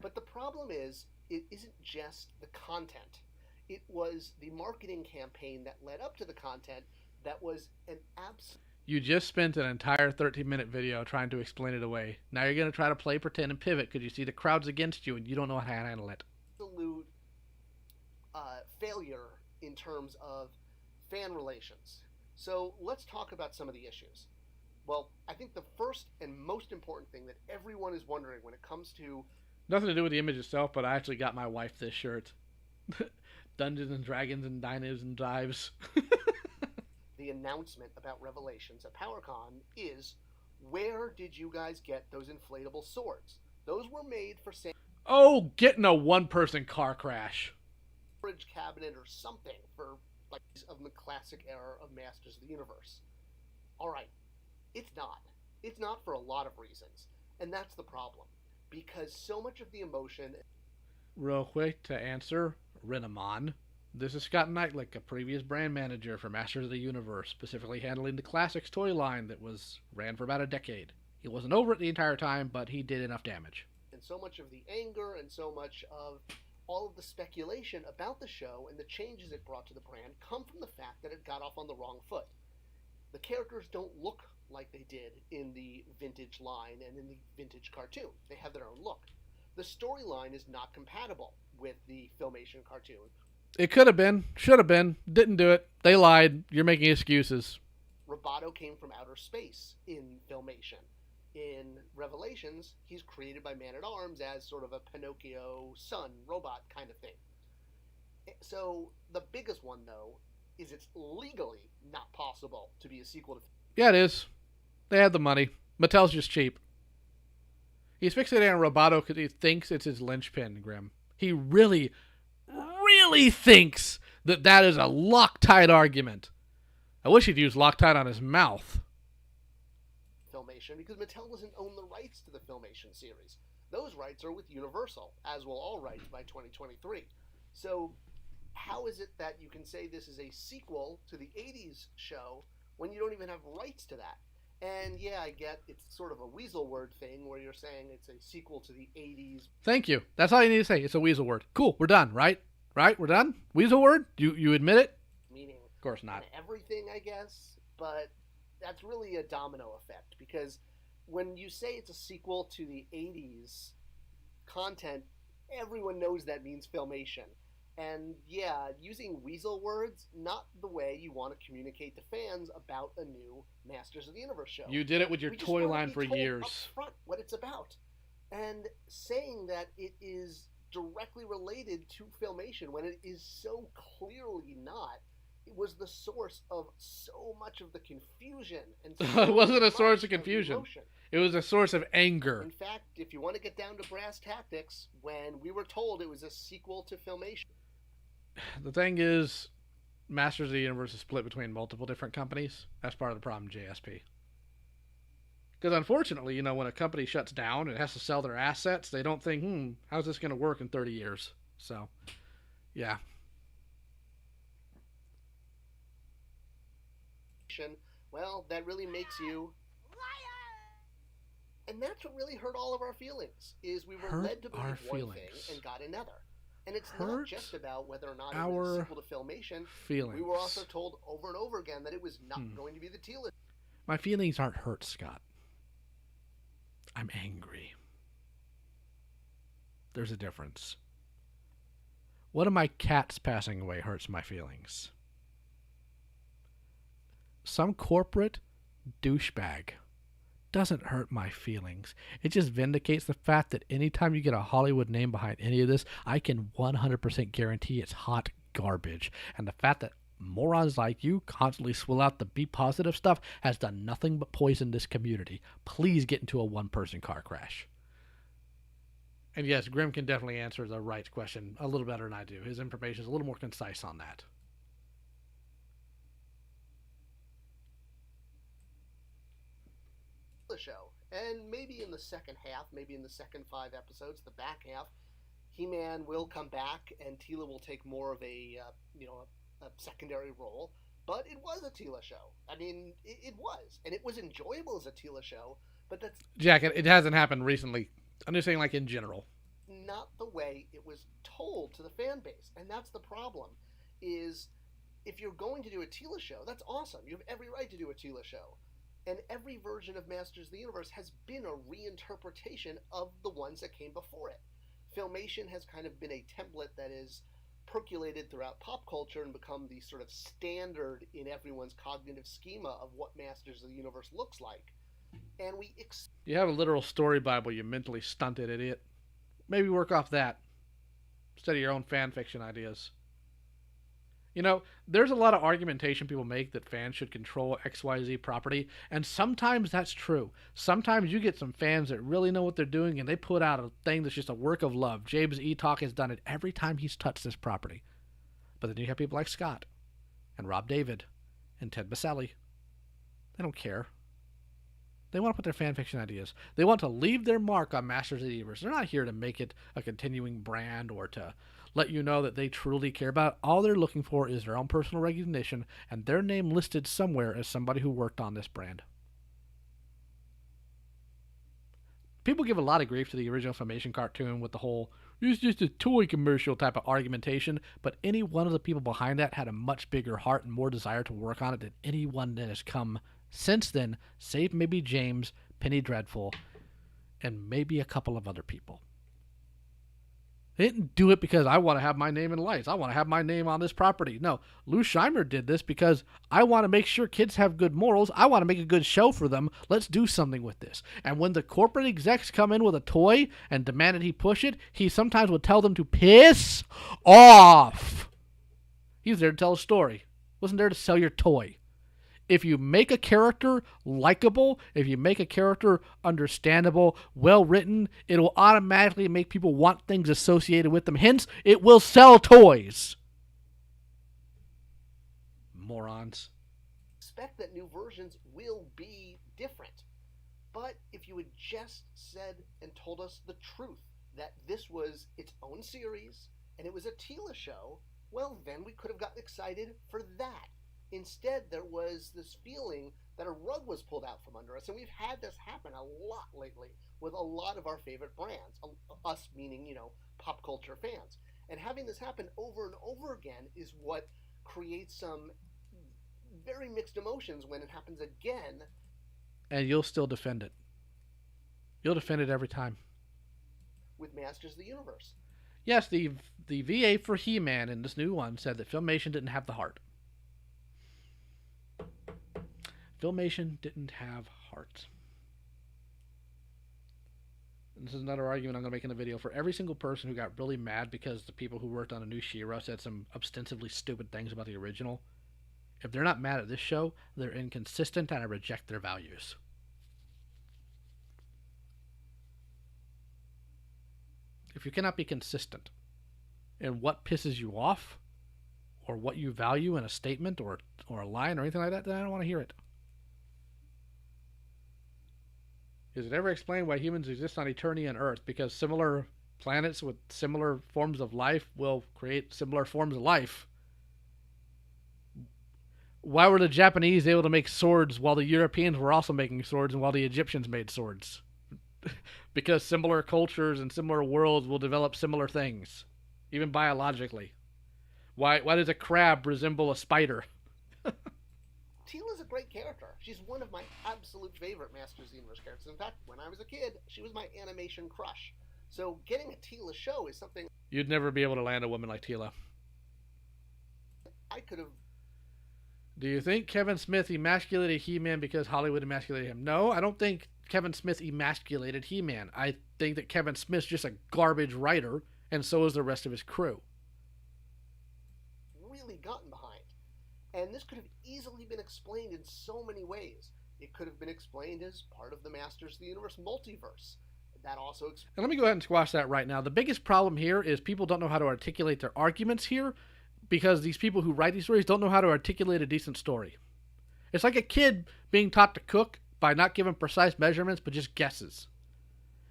Speaker 2: But the problem is, it isn't just the content. It was the marketing campaign that led up to the content that was an absolute...
Speaker 1: You just spent an entire 13-minute video trying to explain it away. Now you're going to try to play pretend and pivot because you see the crowd's against you and you don't know how to handle it.
Speaker 2: Absolute failure in terms of fan relations. So let's talk about some of the issues. Well, I think the first and most important thing that everyone is wondering when it comes to...
Speaker 1: Nothing to do with the image itself, but I actually got my wife this shirt. Dungeons and Dragons and Dinos and Dives.
Speaker 2: The announcement about Revelations at PowerCon is, where did you guys get those inflatable swords? Those were made for
Speaker 1: Oh, get in a one-person car crash.
Speaker 2: Storage cabinet or something for like of the classic era of Masters of the Universe. All right, it's not. It's not for a lot of reasons, and that's the problem because so much of the emotion.
Speaker 1: Real quick to answer, Renamon. This is Scott Knightlick, a previous brand manager for Masters of the Universe, specifically handling the Classics toy line that ran for about a decade. He wasn't over it the entire time, but he did enough damage.
Speaker 2: And so much of the anger and so much of all of the speculation about the show and the changes it brought to the brand come from the fact that it got off on the wrong foot. The characters don't look like they did in the vintage line and in the vintage cartoon. They have their own look. The storyline is not compatible with the Filmation cartoon.
Speaker 1: It could have been, should have been, didn't do it. They lied. You're making excuses.
Speaker 2: Roboto came from outer space in Filmation. In Revelations, he's created by Man-at-Arms as sort of a Pinocchio son robot kind of thing. So the biggest one, though, is it's legally not possible to be a sequel to...
Speaker 1: Yeah, it is. They had the money. Mattel's just cheap. He's fixated on Roboto because he thinks it's his linchpin, Grim. He really thinks that is a Loctite argument. I wish he'd use Loctite on his mouth.
Speaker 2: Filmation, because Mattel doesn't own the rights to the Filmation series. Those rights are with Universal, as will all rights by 2023. So how is it that you can say this is a sequel to the 80s show when you don't even have rights to that? And yeah, I get it's sort of a weasel word thing where you're saying it's a sequel to the 80s.
Speaker 1: Thank you. That's all you need to say. It's a weasel word. Cool. We're done, right? Right? We're done? Weasel word? You admit it?
Speaker 2: Meaning,
Speaker 1: of course not.
Speaker 2: Everything, I guess. But that's really a domino effect because when you say it's a sequel to the 80s content, everyone knows that means Filmation. And yeah, using weasel words, not the way you want to communicate to fans about a new Masters of the Universe show.
Speaker 1: You did it with your
Speaker 2: We just
Speaker 1: toy
Speaker 2: want to
Speaker 1: line
Speaker 2: be
Speaker 1: for
Speaker 2: told up
Speaker 1: years.
Speaker 2: front what it's about. And saying that it is directly related to Filmation when it is so clearly not, it was the source of so much of the confusion and
Speaker 1: It
Speaker 2: so
Speaker 1: wasn't a
Speaker 2: much
Speaker 1: source of
Speaker 2: of the
Speaker 1: confusion.
Speaker 2: emotion.
Speaker 1: It was a source of anger.
Speaker 2: In fact, if you want to get down to brass tactics, when we were told it was a sequel to Filmation,
Speaker 1: The thing is, Masters of the Universe is split between multiple different companies. That's part of the problem, JSP. Because unfortunately, when a company shuts down and has to sell their assets, they don't think, how's this going to work in 30 years? So, yeah.
Speaker 2: well, that really makes you. And that's what really hurt all of our feelings, is we were led to believe one thing and got another. And it's not just about whether or not it was a sequel to Filmation.
Speaker 1: Feelings.
Speaker 2: We were also told over and over again that it was not going to be the Tila.
Speaker 1: My feelings aren't hurt, Scott. I'm angry. There's a difference. One of my cats passing away hurts my feelings. Some corporate douchebag doesn't hurt my feelings. It just vindicates the fact that anytime you get a Hollywood name behind any of this, I can 100% guarantee it's hot garbage. And the fact that morons like you constantly swill out the be positive stuff has done nothing but poison this community. Please get into a one-person car crash. And yes, Grim can definitely answer the right question a little better than I do. His information is a little more concise on that.
Speaker 2: The show. And maybe in the second half, maybe in the second 5 episodes, the back half, He-Man will come back and Teela will take more of a secondary role. But it was a Teela show. I mean, it was. And it was enjoyable as a Teela show, but that's...
Speaker 1: Jack, it hasn't happened recently. I'm just saying, like, in general.
Speaker 2: Not the way it was told to the fan base. And that's the problem, is if you're going to do a Teela show, that's awesome. You have every right to do a Teela show. And every version of Masters of the Universe has been a reinterpretation of the ones that came before it. Filmation has kind of been a template that is percolated throughout pop culture and become the sort of standard in everyone's cognitive schema of what Masters of the Universe looks like. And
Speaker 1: you have a literal story Bible, you mentally stunted idiot. Maybe work off that instead of your own fan fiction ideas. There's a lot of argumentation people make that fans should control XYZ property, and sometimes that's true. Sometimes you get some fans that really know what they're doing, and they put out a thing that's just a work of love. James Etalk has done it every time he's touched this property. But then you have people like Scott, and Rob David, and Ted Baselli. They don't care. They want to put their fan fiction ideas. They want to leave their mark on Masters of the Universe. They're not here to make it a continuing brand or to let you know that they truly care about it. All they're looking for is their own personal recognition and their name listed somewhere as somebody who worked on this brand. People give a lot of grief to the original Filmation cartoon with the whole, it's just a toy commercial type of argumentation, but any one of the people behind that had a much bigger heart and more desire to work on it than anyone that has come since then, save maybe James, Penny Dreadful, and maybe a couple of other people. They didn't do it because I want to have my name in lights. I want to have my name on this property. No, Lou Scheimer did this because I want to make sure kids have good morals. I want to make a good show for them. Let's do something with this. And when the corporate execs come in with a toy and demanded he push it, he sometimes would tell them to piss off. He was there to tell a story. Wasn't there to sell your toy. If you make a character likable, if you make a character understandable, well written, it'll automatically make people want things associated with them. Hence, it will sell toys. Morons.
Speaker 2: Expect that new versions will be different. But if you had just said and told us the truth, that this was its own series and it was a Teela show, well, then we could have gotten excited for that. Instead, there was this feeling that a rug was pulled out from under us, and we've had this happen a lot lately with a lot of our favorite brands, us meaning, pop culture fans. And having this happen over and over again is what creates some very mixed emotions when it happens again.
Speaker 1: And you'll still defend it. You'll defend it every time.
Speaker 2: With Masters of the Universe.
Speaker 1: Yes, the VA for He-Man in this new one said that Filmation didn't have the heart. Filmation didn't have heart. And this is another argument I'm going to make in the video. For every single person who got really mad because the people who worked on a new She-Ra said some ostensibly stupid things about the original, if they're not mad at this show, they're inconsistent and I reject their values. If you cannot be consistent in what pisses you off or what you value in a statement or a line or anything like that, then I don't want to hear it. Is it ever explained why humans exist on Eternia and Earth? Because similar planets with similar forms of life will create similar forms of life. Why were the Japanese able to make swords while the Europeans were also making swords and while the Egyptians made swords? Because similar cultures and similar worlds will develop similar things, even biologically. Why does a crab resemble a spider?
Speaker 2: Teela's a great character. She's one of my absolute favorite Masters of the Universe characters. In fact, when I was a kid, she was my animation crush. So getting a Teela show is something...
Speaker 1: You'd never be able to land a woman like Teela.
Speaker 2: I could have...
Speaker 1: Do you think Kevin Smith emasculated He-Man because Hollywood emasculated him? No, I don't think Kevin Smith emasculated He-Man. I think that Kevin Smith's just a garbage writer, and so is the rest of his crew.
Speaker 2: Really gotten behind. And this could have easily been explained in so many ways. It could have been explained as part of the Masters of the Universe multiverse. That also...
Speaker 1: And let me go ahead and squash that right now. The biggest problem here is people don't know how to articulate their arguments here because these people who write these stories don't know how to articulate a decent story. It's like a kid being taught to cook by not given precise measurements but just guesses.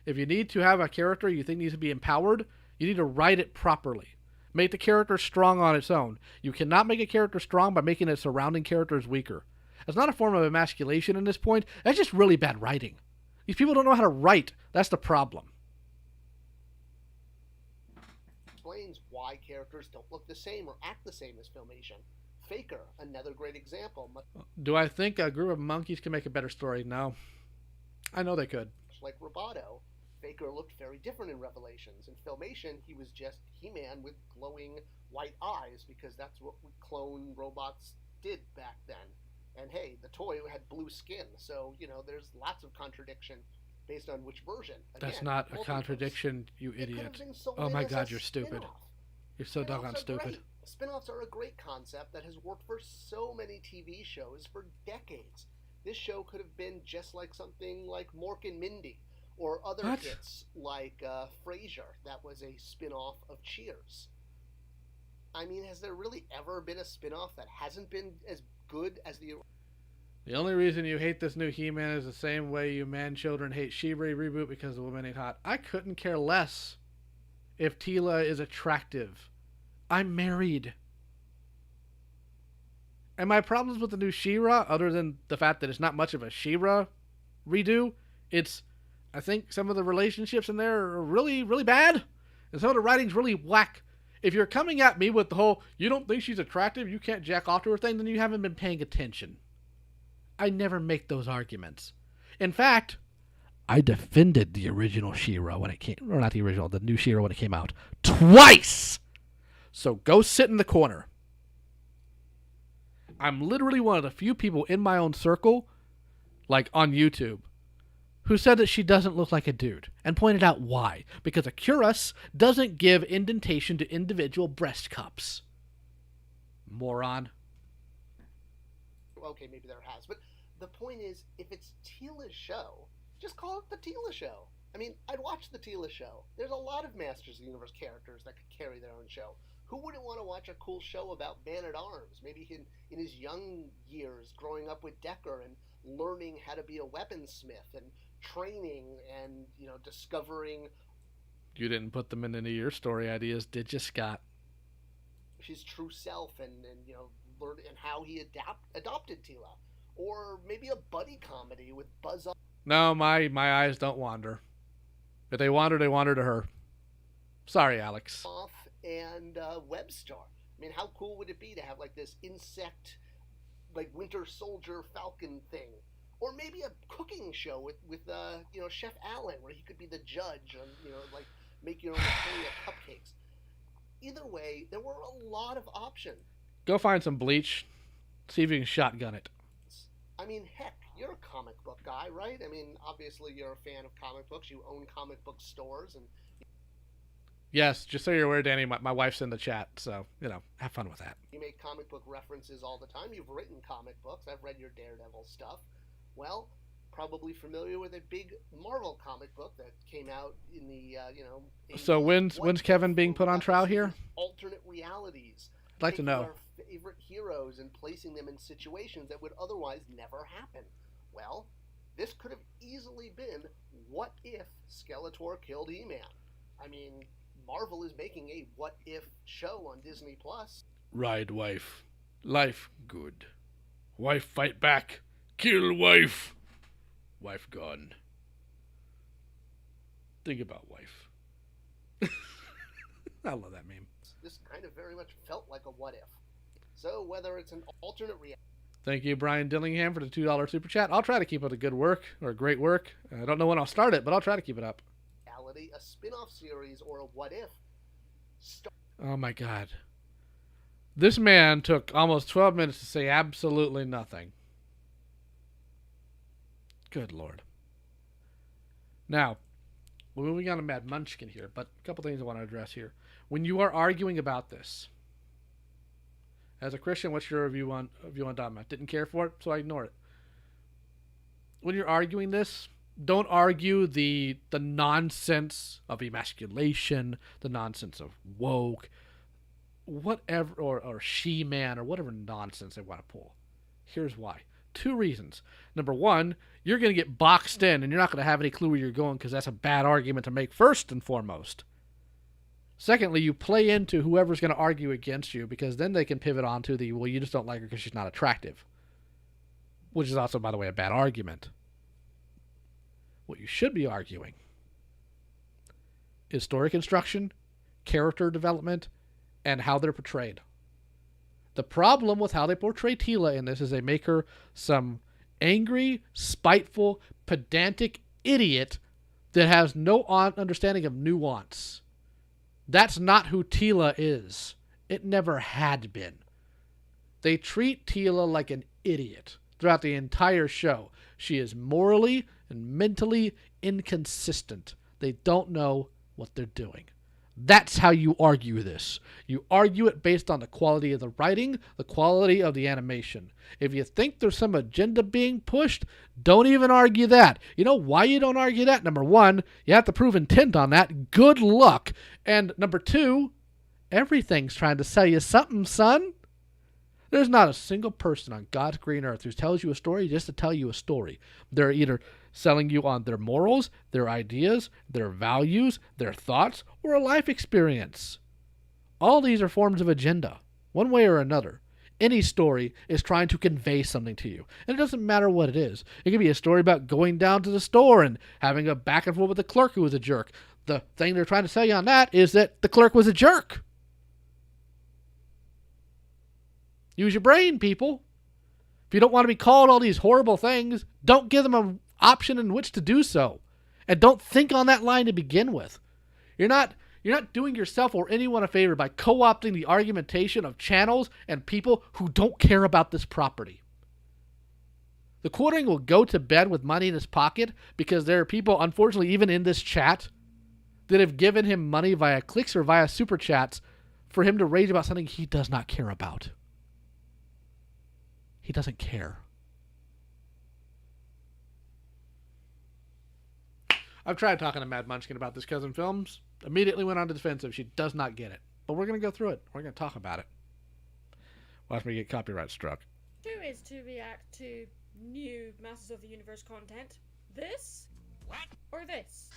Speaker 1: If you need to have a character you think needs to be empowered, you need to write it properly. Make the character strong on its own. You cannot make a character strong by making its surrounding characters weaker. That's not a form of emasculation in this point. That's just really bad writing. These people don't know how to write. That's the problem.
Speaker 2: Explains why characters don't look the same or act the same as Filmation. Faker, another great example.
Speaker 1: Do I think a group of monkeys can make a better story? No. I know they could.
Speaker 2: Like Roboto, Faker looked very different in Revelations. In Filmation, he was just He-Man with glowing white eyes because that's what clone robots did back then. And hey, the toy had blue skin, so, there's lots of contradiction based on which version. Again,
Speaker 1: that's not a contradiction, you idiot. Oh my god, you're stupid. You're so doggone stupid.
Speaker 2: Spin-offs are a great concept that has worked for so many TV shows for decades. This show could have been just like something like Mork and Mindy, or other hits like Frasier, that was a spin-off of Cheers. I mean, has there really ever been a spin-off that hasn't been as good as the...
Speaker 1: The only reason you hate this new He-Man is the same way you man children hate She-Ra reboot because the woman ain't hot. I couldn't care less if Teela is attractive. I'm married. And my problems with the new She-Ra, other than the fact that it's not much of a She-Ra redo, I think some of the relationships in there are really, really bad. And some of the writing's really whack. If you're coming at me with the whole, you don't think she's attractive, you can't jack off to her thing, then you haven't been paying attention. I never make those arguments. In fact, I defended the original She-Ra when it came, or not the original, the new She-Ra when it came out, twice! So go sit in the corner. I'm literally one of the few people in my own circle, like on YouTube, who said that she doesn't look like a dude, and pointed out why. Because a cuirass doesn't give indentation to individual breast cups. Moron.
Speaker 2: Okay, maybe there has, but the point is, if it's Teela's show, just call it the Teela show. I mean, I'd watch the Teela show. There's a lot of Masters of the Universe characters that could carry their own show. Who wouldn't want to watch a cool show about Man-at-Arms? Maybe in his young years, growing up with Decker and learning how to be a weaponsmith and training and, discovering...
Speaker 1: You didn't put them in any of your story ideas, did you, Scott?
Speaker 2: His true self and learn and how he adopted Teela. Or maybe a buddy comedy with Buzz Off.
Speaker 1: No, my eyes don't wander. If they wander to her. Sorry, Alex.
Speaker 2: And Webstar. I mean, how cool would it be to have like this insect, like Winter Soldier Falcon thing? Or maybe a cooking show with Chef Allen, where he could be the judge and, like make your own Nutella cupcakes. Either way, there were a lot of options.
Speaker 1: Go find some bleach. See if you can shotgun it.
Speaker 2: I mean, heck, you're a comic book guy, right? I mean, obviously you're a fan of comic books. You own comic book stores, and
Speaker 1: Yes, just so you're aware, Danny, my wife's in the chat, so, have fun with that.
Speaker 2: you make comic book references all the time. You've written comic books. I've read your Daredevil stuff. Well, probably familiar with a big Marvel comic book that came out in the,
Speaker 1: So
Speaker 2: 80s.
Speaker 1: when's Kevin being put on trial here?
Speaker 2: Alternate realities.
Speaker 1: I'd like to
Speaker 2: Taking
Speaker 1: know.
Speaker 2: our favorite heroes and placing them in situations that would otherwise never happen. Well, this could have easily been what if Skeletor killed He-Man. I mean, Marvel is making a what if show on Disney Plus.
Speaker 1: Ride wife. Life good. Wife fight back. Kill wife. Wife gone. Think about wife. I love that meme.
Speaker 2: This kind of very much felt like a what if. So whether it's an alternate reality,
Speaker 1: Thank you, Brian Dillingham, for the $2 super chat. I'll try to keep it a good work or great work. I don't know when I'll start it, but I'll try to keep it up.
Speaker 2: a spin-off series, or a what if,
Speaker 1: Oh my God. This man took almost 12 minutes to say absolutely nothing. Good Lord. Now, we're moving on to Mad Munchkin here, but a couple things I want to address here. When you are arguing about this, as a Christian, what's your view on Dogma? Didn't care for it, so I ignore it. When you're arguing this, don't argue the nonsense of emasculation, the nonsense of woke, whatever, or she-man, or whatever nonsense they want to pull. Here's why. 2 reasons. Number 1, you're going to get boxed in, and you're not going to have any clue where you're going because that's a bad argument to make first and foremost. Secondly, you play into whoever's going to argue against you because then they can pivot on to the, well, you just don't like her because she's not attractive. Which is also, by the way, a bad argument. What you should be arguing is story construction, character development, and how they're portrayed. The problem with how they portray Tila in this is they make her some angry, spiteful, pedantic idiot that has no understanding of nuance. That's not who Tila is. It never had been. They treat Tila like an idiot throughout the entire show. She is morally and mentally inconsistent. They don't know what they're doing. That's how you argue this. You argue it based on the quality of the writing, the quality of the animation. If you think there's some agenda being pushed, don't even argue that. You know why you don't argue that? Number 1, you have to prove intent on that. Good luck. And number 2, everything's trying to sell you something, son. There's not a single person on God's green earth who tells you a story just to tell you a story. They're either selling you on their morals, their ideas, their values, their thoughts, or a life experience. All these are forms of agenda, one way or another. Any story is trying to convey something to you, and it doesn't matter what it is. It could be a story about going down to the store and having a back and forth with the clerk who was a jerk. The thing they're trying to sell you on that is that the clerk was a jerk. Use your brain, people. If you don't want to be called all these horrible things, don't give them an option in which to do so. And don't think on that line to begin with. You're not doing yourself or anyone a favor by co-opting the argumentation of channels and people who don't care about this property. The Quartering will go to bed with money in his pocket because there are people, unfortunately, even in this chat, that have given him money via clicks or via super chats for him to rage about something he does not care about. He doesn't care. I've tried talking to Mad Munchkin about this cousin films. Immediately went on the defensive. She does not get it. But we're going to go through it. We're going to talk about it. Watch me get copyright struck.
Speaker 3: 2 is to react to new Masters of the Universe content. This? What? Or this?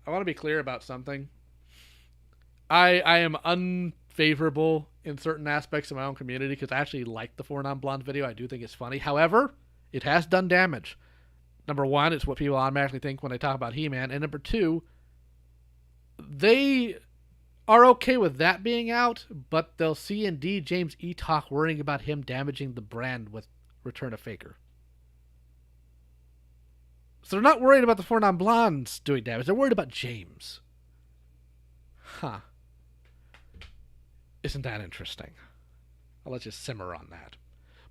Speaker 1: I want to be clear about something. I am unfavorable in certain aspects of my own community because I actually like the 4 Non-Blondes video. I do think it's funny. However, it has done damage. Number 1, it's what people automatically think when they talk about He-Man. And number 2, they are okay with that being out, but they'll see indeed James Etoch worrying about him damaging the brand with Return of Faker. So they're not worried about the 4 Non-Blondes doing damage. They're worried about James. huh. Isn't that interesting? I'll let you simmer on that.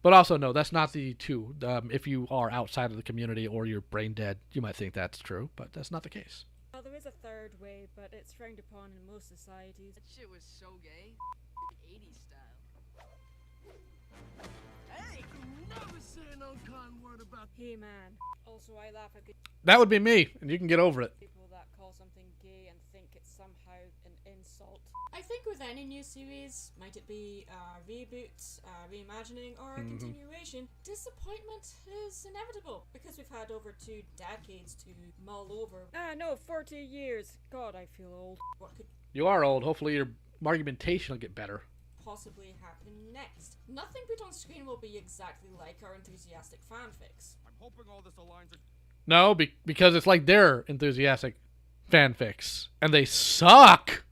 Speaker 1: But also, no, that's not the two. If you are outside of the community or you're brain dead, you might think that's true, but that's not the case.
Speaker 3: Well, there is a third way, but it's frowned upon in most societies.
Speaker 4: That shit was so gay. 80s style. Hey, never say an unkind word about
Speaker 3: He-Man. Also, I laugh at
Speaker 1: That would be me, and you can get over it.
Speaker 3: people that call something gay and think it's somehow an insult. I think with any new series, might it be a reboot, a reimagining, or a continuation, disappointment is inevitable because we've had over 2 decades to mull over. No, 40 years. God, I feel old. What could
Speaker 1: You are old. Hopefully your argumentation will get better.
Speaker 3: possibly happen next? Nothing put on screen will be exactly like our enthusiastic fanfics.
Speaker 4: I'm hoping all this aligns.
Speaker 1: No, because it's like their enthusiastic fanfics, and they suck.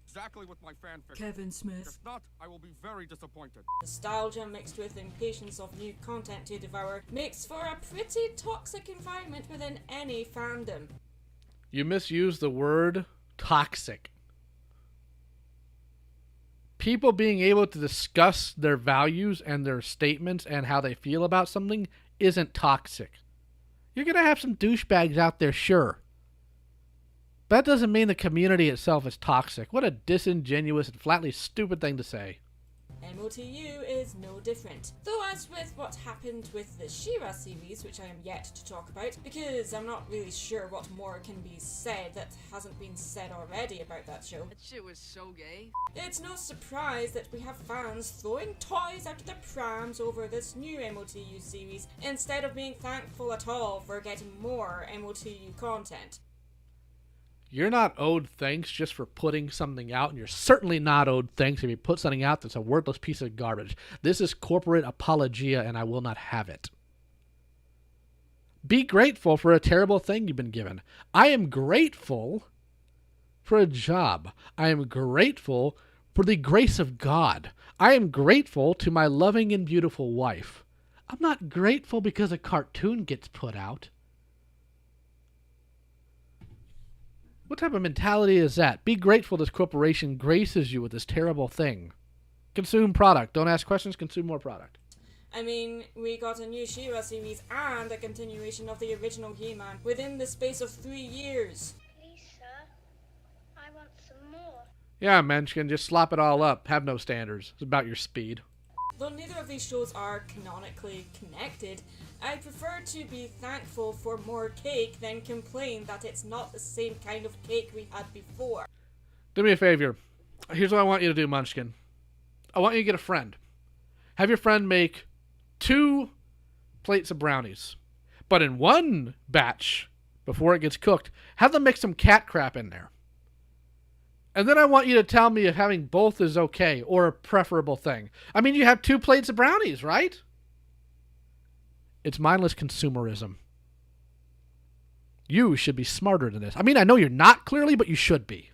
Speaker 4: Exactly with my fanfic.
Speaker 3: Kevin Smith.
Speaker 4: If not, I will be very disappointed.
Speaker 3: Nostalgia mixed with impatience of new content to devour makes for a pretty toxic environment within any fandom.
Speaker 1: You misuse the word toxic. People being able to discuss their values and their statements and how they feel about something isn't toxic. You're going to have some douchebags out there, sure. But that doesn't mean the community itself is toxic. What a disingenuous and flatly stupid thing to say.
Speaker 3: MOTU is no different. Though as with what happened with the She-Ra series, which I am yet to talk about, because I'm not really sure what more can be said that hasn't been said already about that show.
Speaker 4: That shit was so gay.
Speaker 3: It's no surprise that we have fans throwing toys out of their prams over this new MOTU series, instead of being thankful at all for getting more MOTU content.
Speaker 1: You're not owed thanks just for putting something out, and you're certainly not owed thanks if you put something out that's a worthless piece of garbage. This is corporate apologia, and I will not have it. Be grateful for a terrible thing you've been given. I am grateful for a job. I am grateful for the grace of God. I am grateful to my loving and beautiful wife. I'm not grateful because a cartoon gets put out. What type of mentality is that? Be grateful this corporation graces you with this terrible thing. Consume product. Don't ask questions, consume more product.
Speaker 3: I mean, we got a new She-Ra series and a continuation of the original He-Man within the space of 3 years.
Speaker 5: Please, sir, I want some more.
Speaker 1: Yeah, Munchkin, just slop it all up. Have no standards. It's about your speed.
Speaker 3: Though neither of these shows are canonically connected, I prefer to be thankful for more cake than complain that it's not the same kind of cake we had before.
Speaker 1: Do me a favor. Here's what I want you to do, Munchkin. I want you to get a friend. Have your friend make 2 plates of brownies. But in one batch, before it gets cooked, have them mix some cat crap in there. And then I want you to tell me if having both is okay or a preferable thing. I mean, you have 2 plates of brownies, right? It's mindless consumerism. You should be smarter than this. I mean, I know you're not clearly, but you should be.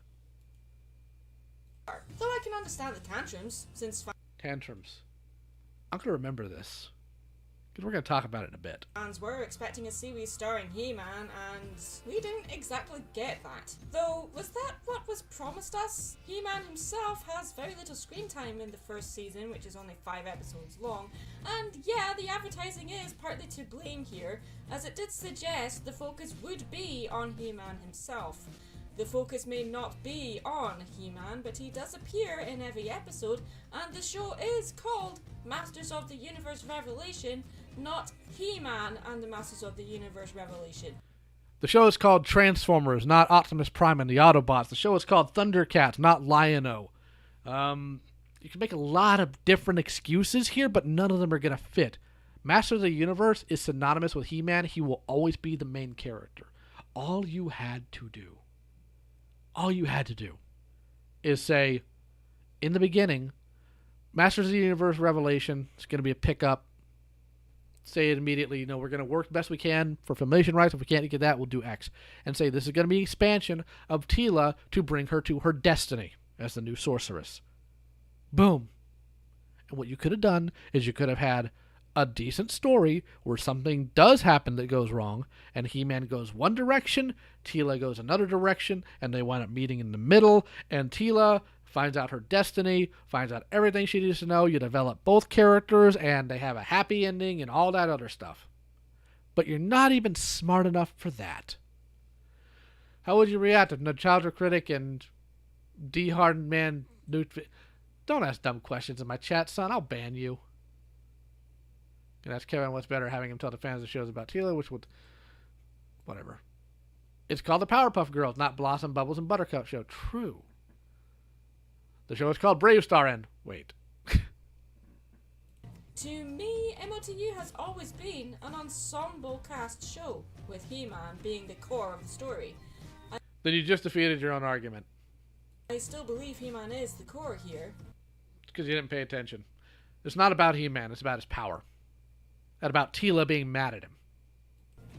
Speaker 3: Though I can understand the tantrums, since
Speaker 1: Tantrums. I'm going to remember this, because we're going to talk about it in a bit.
Speaker 3: fans were expecting a series starring He-Man, and we didn't exactly get that. Though, was that what was promised us? He-Man himself has very little screen time in the first season, which is only 5 episodes long, and yeah, the advertising is partly to blame here, as it did suggest the focus would be on He-Man himself. The focus may not be on He-Man, but he does appear in every episode, and the show is called Masters of the Universe Revelation, not He-Man and the Masters of the Universe Revelation.
Speaker 1: The show is called Transformers, not Optimus Prime and the Autobots. The show is called Thundercats, not Lion-O. You can make a lot of different excuses here, but none of them are going to fit. Master of the Universe is synonymous with He-Man. He will always be the main character. All you had to do is say, in the beginning, Masters of the Universe Revelation is going to be a pickup. Say it immediately. We're going to work the best we can for filmation rights. If we can't get that, we'll do X. And say this is going to be an expansion of Teela to bring her to her destiny as the new sorceress. Boom. And what you could have done is you could have had a decent story where something does happen that goes wrong, and He-Man goes one direction, Teela goes another direction, and they wind up meeting in the middle, and Teela finds out her destiny, finds out everything she needs to know. You develop both characters, and they have a happy ending and all that other stuff. But you're not even smart enough for that. How would you react if Nostalgia Critic and D-Hardened Man... Don't ask dumb questions in my chat, son. I'll ban you. And ask Kevin what's better, having him tell the fans the show's about Teela, which would... Whatever. It's called the Powerpuff Girls, not Blossom, Bubbles, and Buttercup Show. True. The show is called Brave Star and... Wait.
Speaker 3: To me, MOTU has always been an ensemble cast show, with He-Man being the core of the story.
Speaker 1: Then you just defeated your own argument.
Speaker 3: I still believe He-Man is the core here.
Speaker 1: Because you didn't pay attention. It's not about He-Man, it's about his power. And about Teela being mad at him.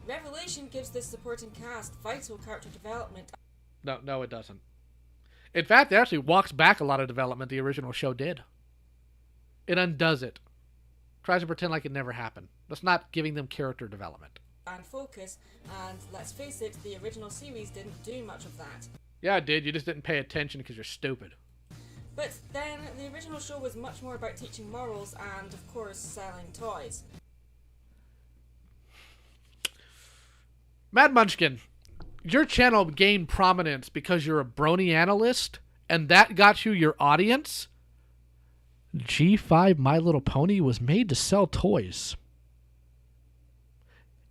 Speaker 3: Revelation gives this supporting cast vital character development.
Speaker 1: No, it doesn't. In fact, it actually walks back a lot of development the original show did. It undoes it. Tries to pretend like it never happened. That's not giving them character development.
Speaker 3: And focus, and let's face it, the original series didn't do much of that.
Speaker 1: Yeah, it did. You just didn't pay attention because you're stupid.
Speaker 3: But then, the original show was much more about teaching morals and, of course, selling toys.
Speaker 1: Mad Munchkin, your channel gained prominence because you're a brony analyst, and that got you your audience? G5 My Little Pony was made to sell toys.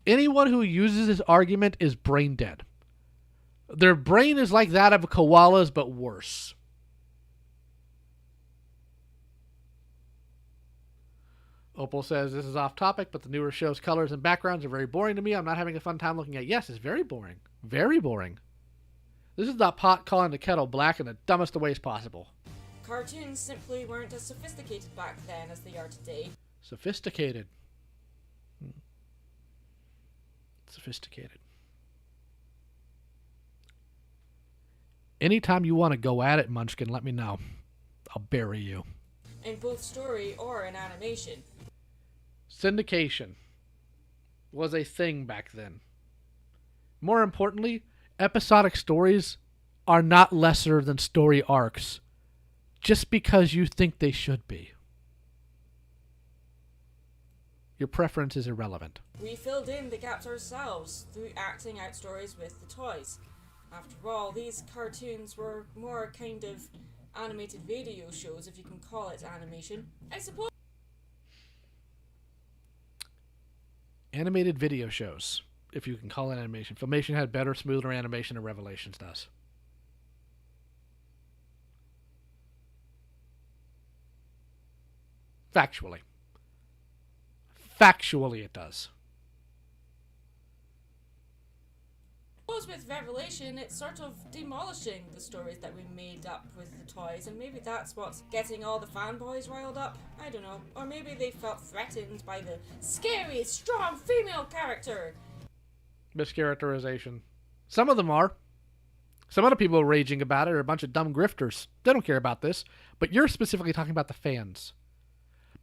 Speaker 1: Anyone who uses this argument is brain dead. Their brain is like that of a koala's, but worse. Opal says, this is off topic, but the newer show's colors and backgrounds are very boring to me. I'm not having a fun time looking at it. Yes, it's very boring. Very boring. This is the pot calling the kettle black in the dumbest of ways possible.
Speaker 3: Cartoons simply weren't as sophisticated back then as they are today.
Speaker 1: Sophisticated. Sophisticated. Anytime you want to go at it, Munchkin, let me know. I'll bury you.
Speaker 3: In both story or in animation.
Speaker 1: Syndication was a thing back then. More importantly, episodic stories are not lesser than story arcs just because you think they should be. Your preference is irrelevant.
Speaker 3: We filled in the gaps ourselves through acting out stories with the toys. After all, these cartoons were more kind of animated video shows, if you can call it animation. I suppose.
Speaker 1: Animated video shows, if you can call it animation. Filmation had better, smoother animation than Revelations does. Factually. Factually, it does.
Speaker 3: With Revelation, it's sort of demolishing the stories that we made up with the toys, and maybe that's what's getting all the fanboys riled up. I don't know. Or maybe they felt threatened by the scary, strong female character.
Speaker 1: Mischaracterization. Some of them are. Some other people raging about it are a bunch of dumb grifters. They don't care about this. But you're specifically talking about the fans.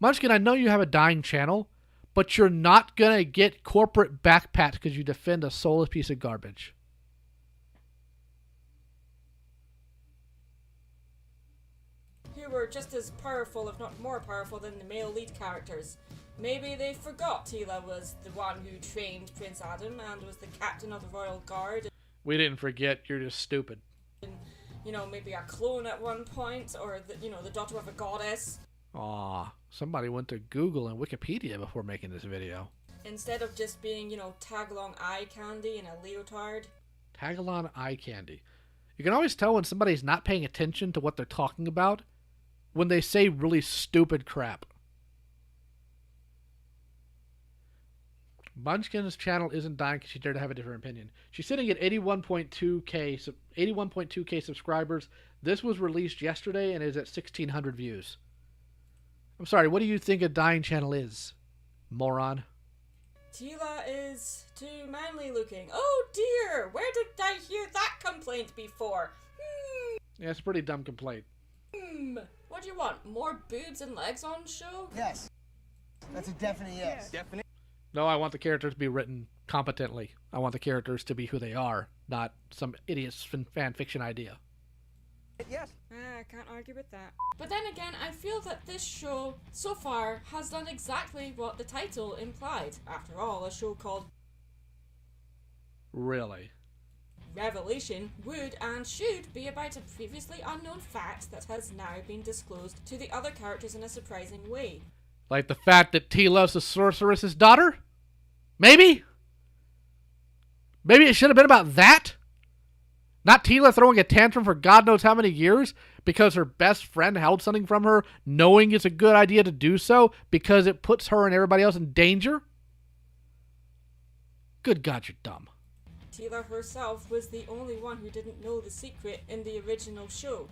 Speaker 1: Munchkin, I know you have a dying channel, but you're not going to get corporate backpats because you defend a soulless piece of garbage.
Speaker 3: Who were just as powerful, if not more powerful, than the male lead characters. Maybe they forgot Teela was the one who trained Prince Adam and was the captain of the Royal Guard.
Speaker 1: We didn't forget, you're just stupid.
Speaker 3: And, you know, maybe a clone at one point, or, the daughter of a goddess.
Speaker 1: Aw, somebody went to Google and Wikipedia before making this video.
Speaker 3: Instead of just being, tag-along eye candy in a leotard.
Speaker 1: Tag-along eye candy. You can always tell when somebody's not paying attention to what they're talking about when they say really stupid crap. Munchkin's channel isn't dying because she dared to have a different opinion. She's sitting at 81.2k subscribers. This was released yesterday and is at 1,600 views. I'm sorry, what do you think a dying channel is, moron?
Speaker 3: Teela is too manly looking. Oh dear, where did I hear that complaint before?
Speaker 1: Yeah, it's a pretty dumb complaint.
Speaker 3: What do you want? More boobs and legs on show?
Speaker 6: Yes. That's a definite yes. Definite.
Speaker 1: No, I want the characters to be written competently. I want the characters to be who they are, not some idiot's fan fiction idea.
Speaker 6: Yes.
Speaker 3: I can't argue with that. But then again, I feel that this show, so far, has done exactly what the title implied. After all, a show called
Speaker 1: Really?
Speaker 3: Revelation would and should be about a previously unknown fact that has now been disclosed to the other characters in a surprising way.
Speaker 1: Like the fact that Tila's the sorceress's daughter? Maybe? Maybe it should have been about that? Not Tila throwing a tantrum for God knows how many years because her best friend held something from her, knowing it's a good idea to do so because it puts her and everybody else in danger? Good God, you're dumb.
Speaker 3: Tila herself was the only one who didn't know the secret in the original show.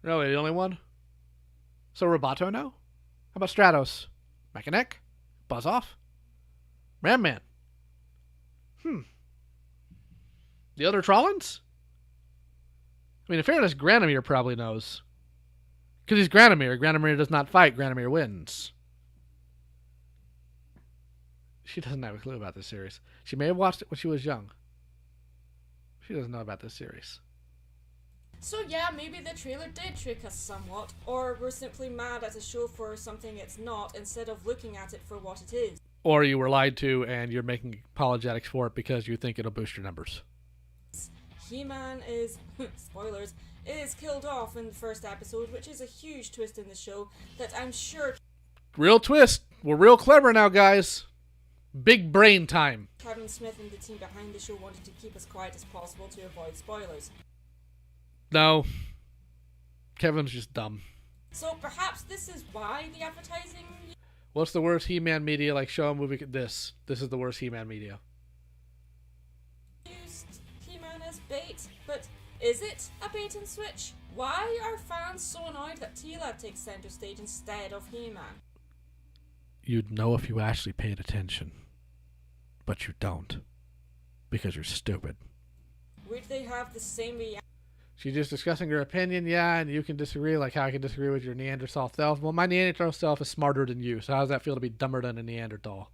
Speaker 1: Really, the only one? So Roboto know? How about Stratos? Mechaneck? Buzz off? Ram Man? The other Trollins? I mean, in fairness, Granomir probably knows. Because he's Granomir. Granomir does not fight. Granomir wins. She doesn't have a clue about this series. She may have watched it when she was young. She doesn't know about this series.
Speaker 3: So yeah, maybe the trailer did trick us somewhat, or we're simply mad at a show for something it's not instead of looking at it for what it is.
Speaker 1: Or you were lied to and you're making apologetics for it because you think it'll boost your numbers.
Speaker 3: He-Man is, spoilers, is killed off in the first episode, which is a huge twist in the show that I'm sure
Speaker 1: Real twist. We're real clever now, guys. Big brain time.
Speaker 3: Kevin Smith and the team behind the show wanted to keep as quiet as possible to avoid spoilers.
Speaker 1: No. Kevin's just dumb.
Speaker 3: So perhaps this is why the advertising
Speaker 1: What's the worst He-Man media? Like, show a movie. This is the worst He-Man media.
Speaker 3: used He-Man as bait, but is it a bait and switch? Why are fans so annoyed that Tila takes center stage instead of He-Man?
Speaker 1: You'd know if you actually paid attention. But you don't. Because you're stupid.
Speaker 3: Would they have the same reaction?
Speaker 1: She's just discussing her opinion, yeah, and you can disagree, like how I can disagree with your Neanderthal self. Well, my Neanderthal self is smarter than you, so how does that feel to be dumber than a Neanderthal?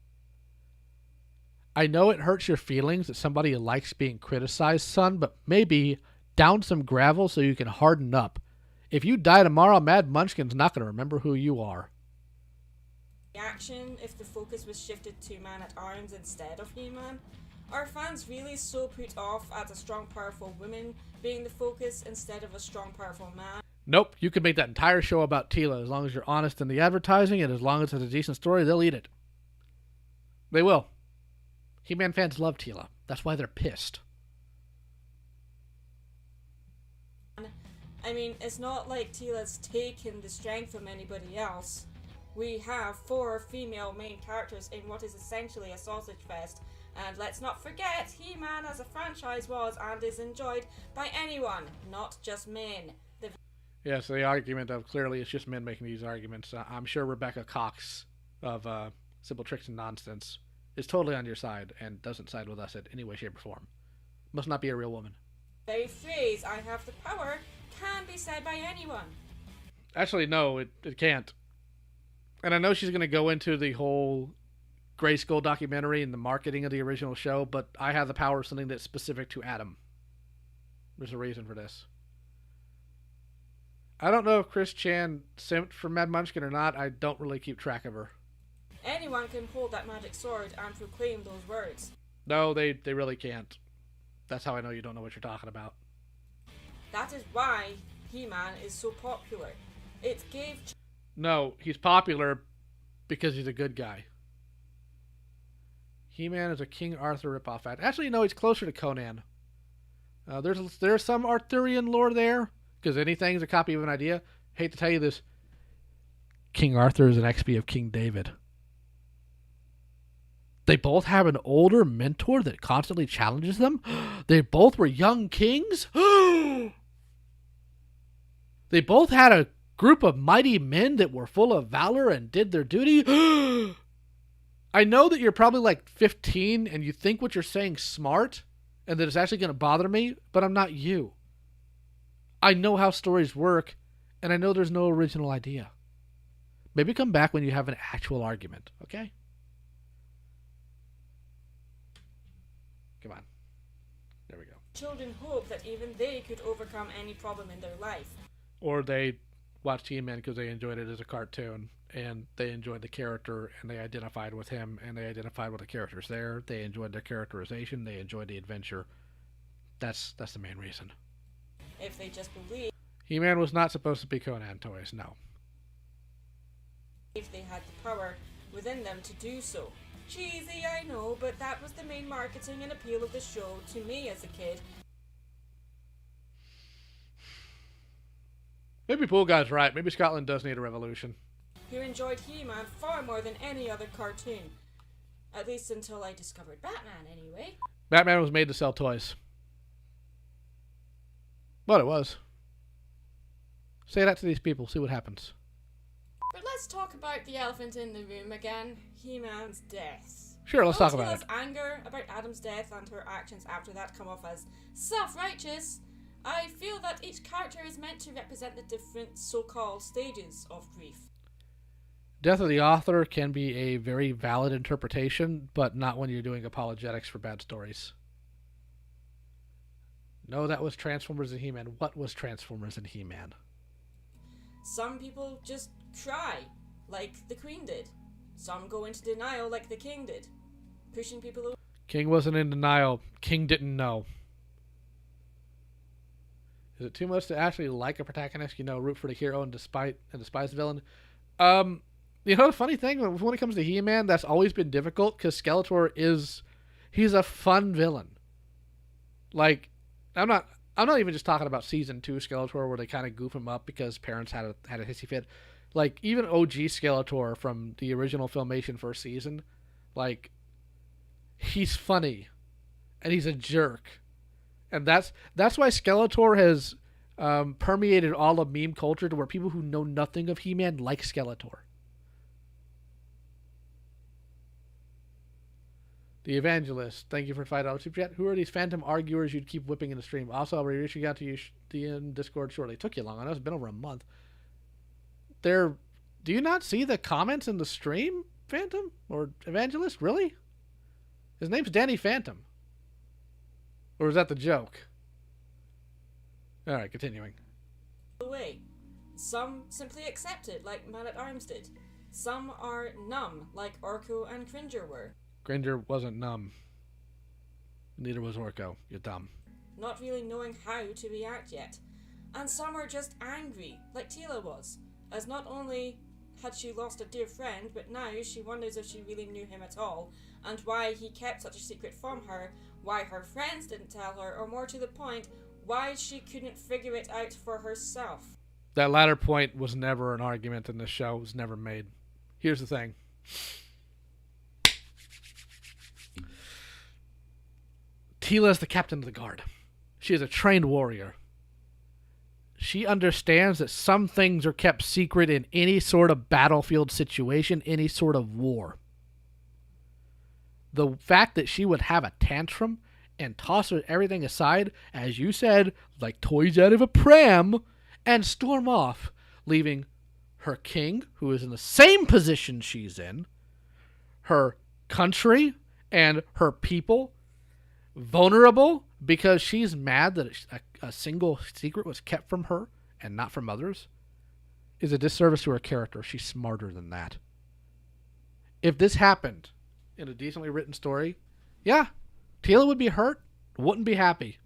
Speaker 1: I know it hurts your feelings that somebody likes being criticized, son, but maybe down some gravel so you can harden up. If you die tomorrow, Mad Munchkin's not going to remember who you are.
Speaker 3: Reaction if the focus was shifted to Man-at-Arms instead of He-Man? Are fans really so put off at a strong, powerful woman being the focus instead of a strong, powerful man?
Speaker 1: Nope, you can make that entire show about Tila as long as you're honest in the advertising and as long as it's a decent story, they'll eat it. They will. He-Man fans love Tila. That's why they're pissed.
Speaker 3: I mean, it's not like Tila's taken the strength from anybody else. We have 4 female main characters in what is essentially a sausage fest. And let's not forget, He-Man as a franchise was and is enjoyed by anyone, not just men.
Speaker 1: Yes, the argument of clearly it's just men making these arguments. I'm sure Rebecca Cox of Simple Tricks and Nonsense is totally on your side and doesn't side with us in any way, shape, or form. Must not be a real woman.
Speaker 3: The very phrase, I have the power, can be said by anyone.
Speaker 1: Actually, no, it can't. And I know she's going to go into the whole Grayskull documentary and the marketing of the original show, but I have the power of something that's specific to Adam. There's a reason for this. I don't know if Chris Chan simped for Mad Munchkin or not. I don't really keep track of her.
Speaker 3: Anyone can hold that magic sword and proclaim those words.
Speaker 1: No, they really can't. That's how I know you don't know what you're talking about.
Speaker 3: That is why He-Man is so popular. It gave...
Speaker 1: No, he's popular because he's a good guy. He-Man is a King Arthur ripoff fact. Actually, no, he's closer to Conan. There's some Arthurian lore there, because anything's a copy of an idea. Hate to tell you this. King Arthur is an XP of King David. They both have an older mentor that constantly challenges them. They both were young kings. They both had a group of mighty men that were full of valor and did their duty. I know that you're probably like 15 and you think what you're saying smart and that it's actually going to bother me, but I'm not you. I know how stories work, and I know there's no original idea. Maybe come back when you have an actual argument, okay? Come on. There we go.
Speaker 3: Children hope that even they could overcome any problem in their life.
Speaker 1: Or they watched He-Man because they enjoyed it as a cartoon, and they enjoyed the character, and they identified with him, and they identified with the characters there. They enjoyed their characterization. They enjoyed the adventure. That's the main reason.
Speaker 3: If they just believe
Speaker 1: He-Man was not supposed to be Conan toys, no.
Speaker 3: if they had the power within them to do so. Cheesy, I know, but that was the main marketing and appeal of the show to me as a kid.
Speaker 1: Maybe Pool Guy's right. Maybe Scotland does need a revolution.
Speaker 3: Who enjoyed He-Man far more than any other cartoon. At least until I discovered Batman, anyway.
Speaker 1: Batman was made to sell toys. But it was. Say that to these people. See what happens.
Speaker 3: But let's talk about the elephant in the room again. He-Man's death.
Speaker 1: Sure, let's
Speaker 3: While
Speaker 1: talk about it.
Speaker 3: Tila's anger about Adam's death and her actions after that come off as self-righteous, I feel that each character is meant to represent the different so-called stages of grief.
Speaker 1: Death of the author can be a very valid interpretation, but not when you're doing apologetics for bad stories. No, that was Transformers and He-Man. What was Transformers and He-Man?
Speaker 3: Some people just cry, like the Queen did. Some go into denial, like the King did. Pushing people away.
Speaker 1: King wasn't in denial. King didn't know. Is it too much to actually like a protagonist? Root for the hero and despise the villain? The funny thing, when it comes to He-Man, that's always been difficult, because Skeletor he's a fun villain. Like, I'm not even just talking about season 2 Skeletor, where they kind of goof him up because parents had a hissy fit. Like, even OG Skeletor from the original Filmation first season, like, he's funny, and he's a jerk, and that's why Skeletor has permeated all of meme culture, to where people who know nothing of He-Man like Skeletor. The Evangelist, thank you for $5 super chat. Who are these phantom arguers you'd keep whipping in the stream? Also, I'll be reaching out to you in Discord shortly. It took you long. I know it's been over a month. Do you not see the comments in the stream, Phantom? Or Evangelist? Really? His name's Danny Phantom. Or is that the joke? Alright, continuing.
Speaker 3: Away. Some simply accept it, like Man-at-Arms did. Some are numb, like Orko and Cringer were.
Speaker 1: Granger wasn't numb. Neither was Orko. You're dumb.
Speaker 3: Not really knowing how to react yet. And some are just angry, like Tila was, as not only had she lost a dear friend, but now she wonders if she really knew him at all, and why he kept such a secret from her, why her friends didn't tell her, or more to the point, why she couldn't figure it out for herself.
Speaker 1: That latter point was never an argument in this show. It was never made. Here's the thing. Tila is the captain of the guard. She is a trained warrior. She understands that some things are kept secret in any sort of battlefield situation, any sort of war. The fact that she would have a tantrum and toss everything aside, as you said, like toys out of a pram, and storm off, leaving her king, who is in the same position she's in, her country, and her people, vulnerable because she's mad that a single secret was kept from her and not from others, is a disservice to her character. She's smarter than that. If this happened in a decently written story, yeah, Tila would be hurt, wouldn't be happy.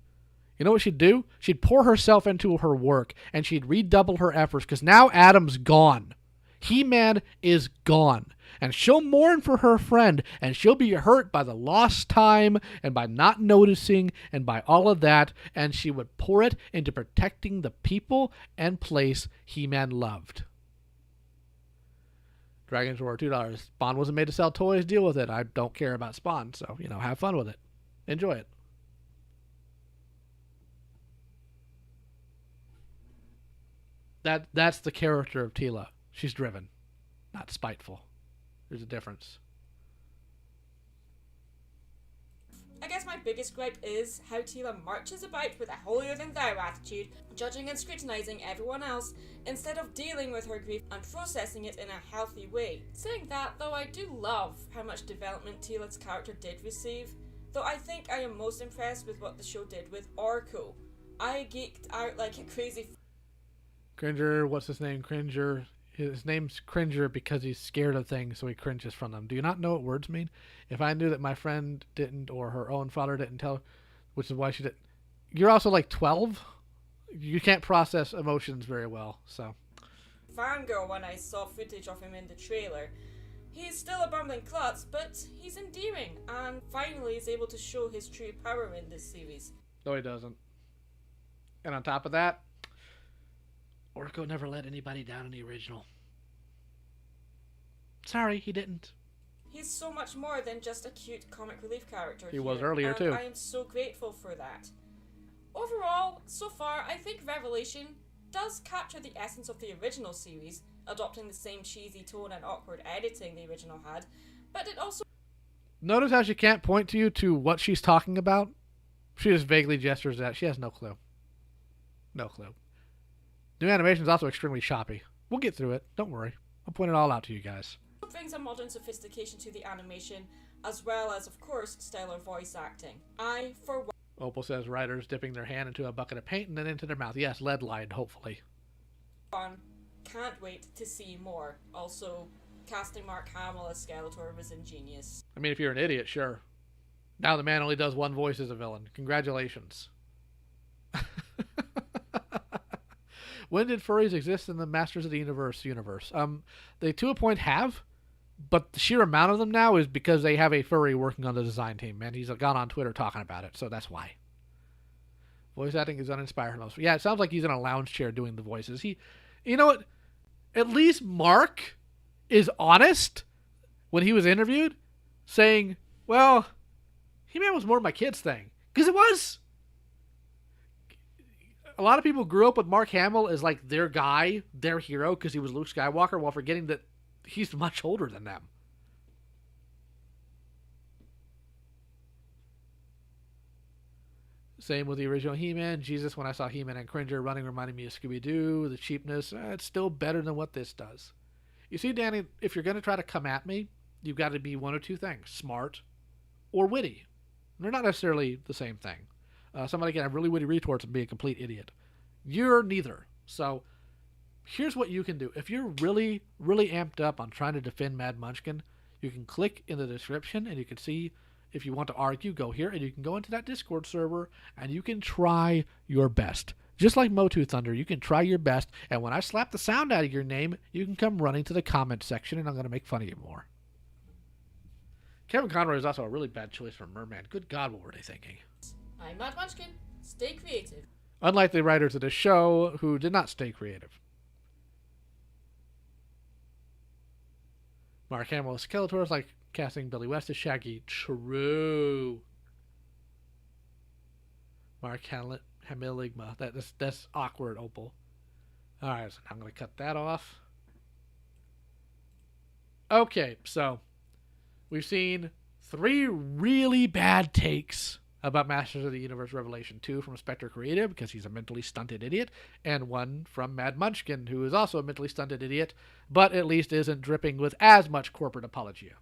Speaker 1: You know what she'd do? She'd pour herself into her work, and she'd redouble her efforts, because now Adam's gone. He-Man is gone. And she'll mourn for her friend, and she'll be hurt by the lost time, and by not noticing, and by all of that, and she would pour it into protecting the people and place He-Man loved. Dragon's Roar, $2. Spawn wasn't made to sell toys, deal with it. I don't care about Spawn, so, have fun with it. Enjoy it. That's the character of Tila. She's driven, not spiteful. There's a difference.
Speaker 3: I guess my biggest gripe is how Tila marches about with a holier-than-thou attitude, judging and scrutinising everyone else, instead of dealing with her grief and processing it in a healthy way. Saying that, though, I do love how much development Tila's character did receive, though I think I am most impressed with what the show did with Orko. I geeked out like a crazy
Speaker 1: Cringer, what's his name? Cringer. His name's Cringer because he's scared of things, so he cringes from them. Do you not know what words mean? If I knew that my friend didn't, or her own father didn't tell, which is why she did. You're also like 12. You can't process emotions very well, so.
Speaker 3: fangirl when I saw footage of him in the trailer. He's still a bumbling klutz, but he's endearing, and finally is able to show his true power in this series.
Speaker 1: No, he doesn't. And on top of that, Orko never let anybody down in the original. Sorry, he didn't.
Speaker 3: He's so much more than just a cute comic relief character.
Speaker 1: He was earlier, too.
Speaker 3: I am so grateful for that. Overall, so far, I think Revelation does capture the essence of the original series, adopting the same cheesy tone and awkward editing the original had, but it also...
Speaker 1: Notice how she can't point to you to what she's talking about? She just vaguely gestures at. She has no clue. No clue. New animation is also extremely choppy. We'll get through it. Don't worry. I'll point it all out to you guys.
Speaker 3: brings a modern sophistication to the animation, as well as, of course, stellar voice acting. I, for one...
Speaker 1: Opal says writers dipping their hand into a bucket of paint and then into their mouth. Yes, lead-lined, hopefully.
Speaker 3: Can't wait to see more. Also, casting Mark Hamill as Skeletor was ingenious.
Speaker 1: I mean, if you're an idiot, sure. Now the man only does one voice as a villain. Congratulations. When did furries exist in the Masters of the universe? They to a point have, but the sheer amount of them now is because they have a furry working on the design team, and he's gone on Twitter talking about it, so that's why. Voice acting is uninspiring. Yeah, it sounds like he's in a lounge chair doing the voices. You know what? At least Mark is honest when he was interviewed, saying, well, He-Man was more my kid's thing. Because it was. A lot of people grew up with Mark Hamill as like their guy, their hero, because he was Luke Skywalker, while forgetting that he's much older than them. Same with the original He-Man. Jesus, when I saw He-Man and Cringer running, reminded me of Scooby-Doo. The cheapness, it's still better than what this does. You see, Danny, if you're going to try to come at me, you've got to be one of two things: smart or witty. They're not necessarily the same thing. Somebody can have really witty retorts and be a complete idiot. You're neither. So here's what you can do. If you're really, really amped up on trying to defend Mad Munchkin, you can click in the description and you can see, if you want to argue, go here, and you can go into that Discord server and you can try your best. Just like MOTU Thunder, you can try your best, and when I slap the sound out of your name, you can come running to the comment section and I'm going to make fun of you more. Kevin Conroy is also a really bad choice for Merman. Good God, what were they thinking?
Speaker 3: I'm Mad Munchkin. Stay creative.
Speaker 1: Unlike the writers of the show, who did not stay creative. Mark Hamill as Skeletor is like casting Billy West as Shaggy. True. Mark Hamiligma. That's awkward, Opal. Alright, so I'm going to cut that off. Okay, so we've seen 3 really bad takes about Masters of the Universe Revelation. 2 from Spectre Creative, because he's a mentally stunted idiot, and 1 from Mad Munchkin, who is also a mentally stunted idiot, but at least isn't dripping with as much corporate apologia.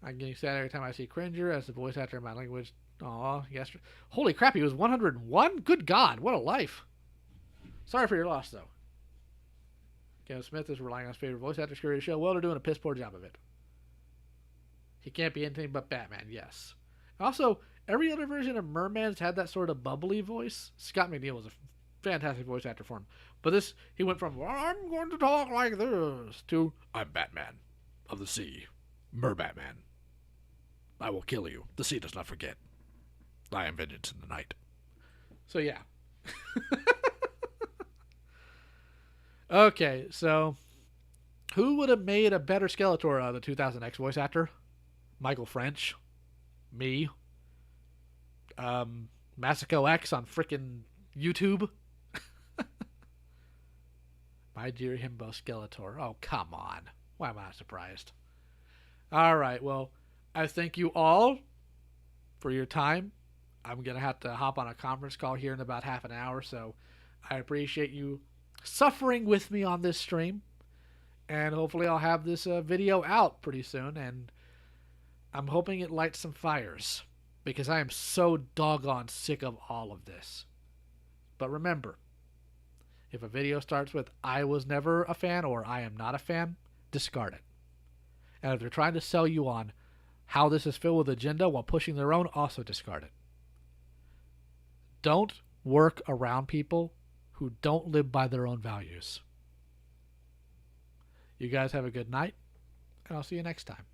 Speaker 1: I'm getting sad every time I see Cringer as the voice actor in my language. Aw, yes. Holy crap, he was 101? Good God, what a life. Sorry for your loss, though. Kevin Smith is relying on his favorite voice actor to carry the show. Well, they're doing a piss poor job of it. He can't be anything but Batman, yes. Also, every other version of Merman's had that sort of bubbly voice. Scott McNeil was a fantastic voice actor for him. But this, he went from, well, I'm going to talk like this, to, I'm Batman of the sea. Mer-Batman. I will kill you. The sea does not forget. I am vengeance in the night. So, yeah. Okay, so who would have made a better Skeletor out of the 2000X voice actor? Michael French. Me. Masako X on frickin' YouTube. My dear himbo Skeletor. Oh, come on. Why am I not surprised? Alright, well, I thank you all for your time. I'm going to have to hop on a conference call here in about half an hour, so I appreciate you suffering with me on this stream. And hopefully I'll have this video out pretty soon, and I'm hoping it lights some fires, because I am so doggone sick of all of this. But remember, if a video starts with "I was never a fan" or "I am not a fan," discard it. And if they're trying to sell you on how this is filled with agenda while pushing their own, also discard it. Don't work around people who don't live by their own values. You guys have a good night, and I'll see you next time.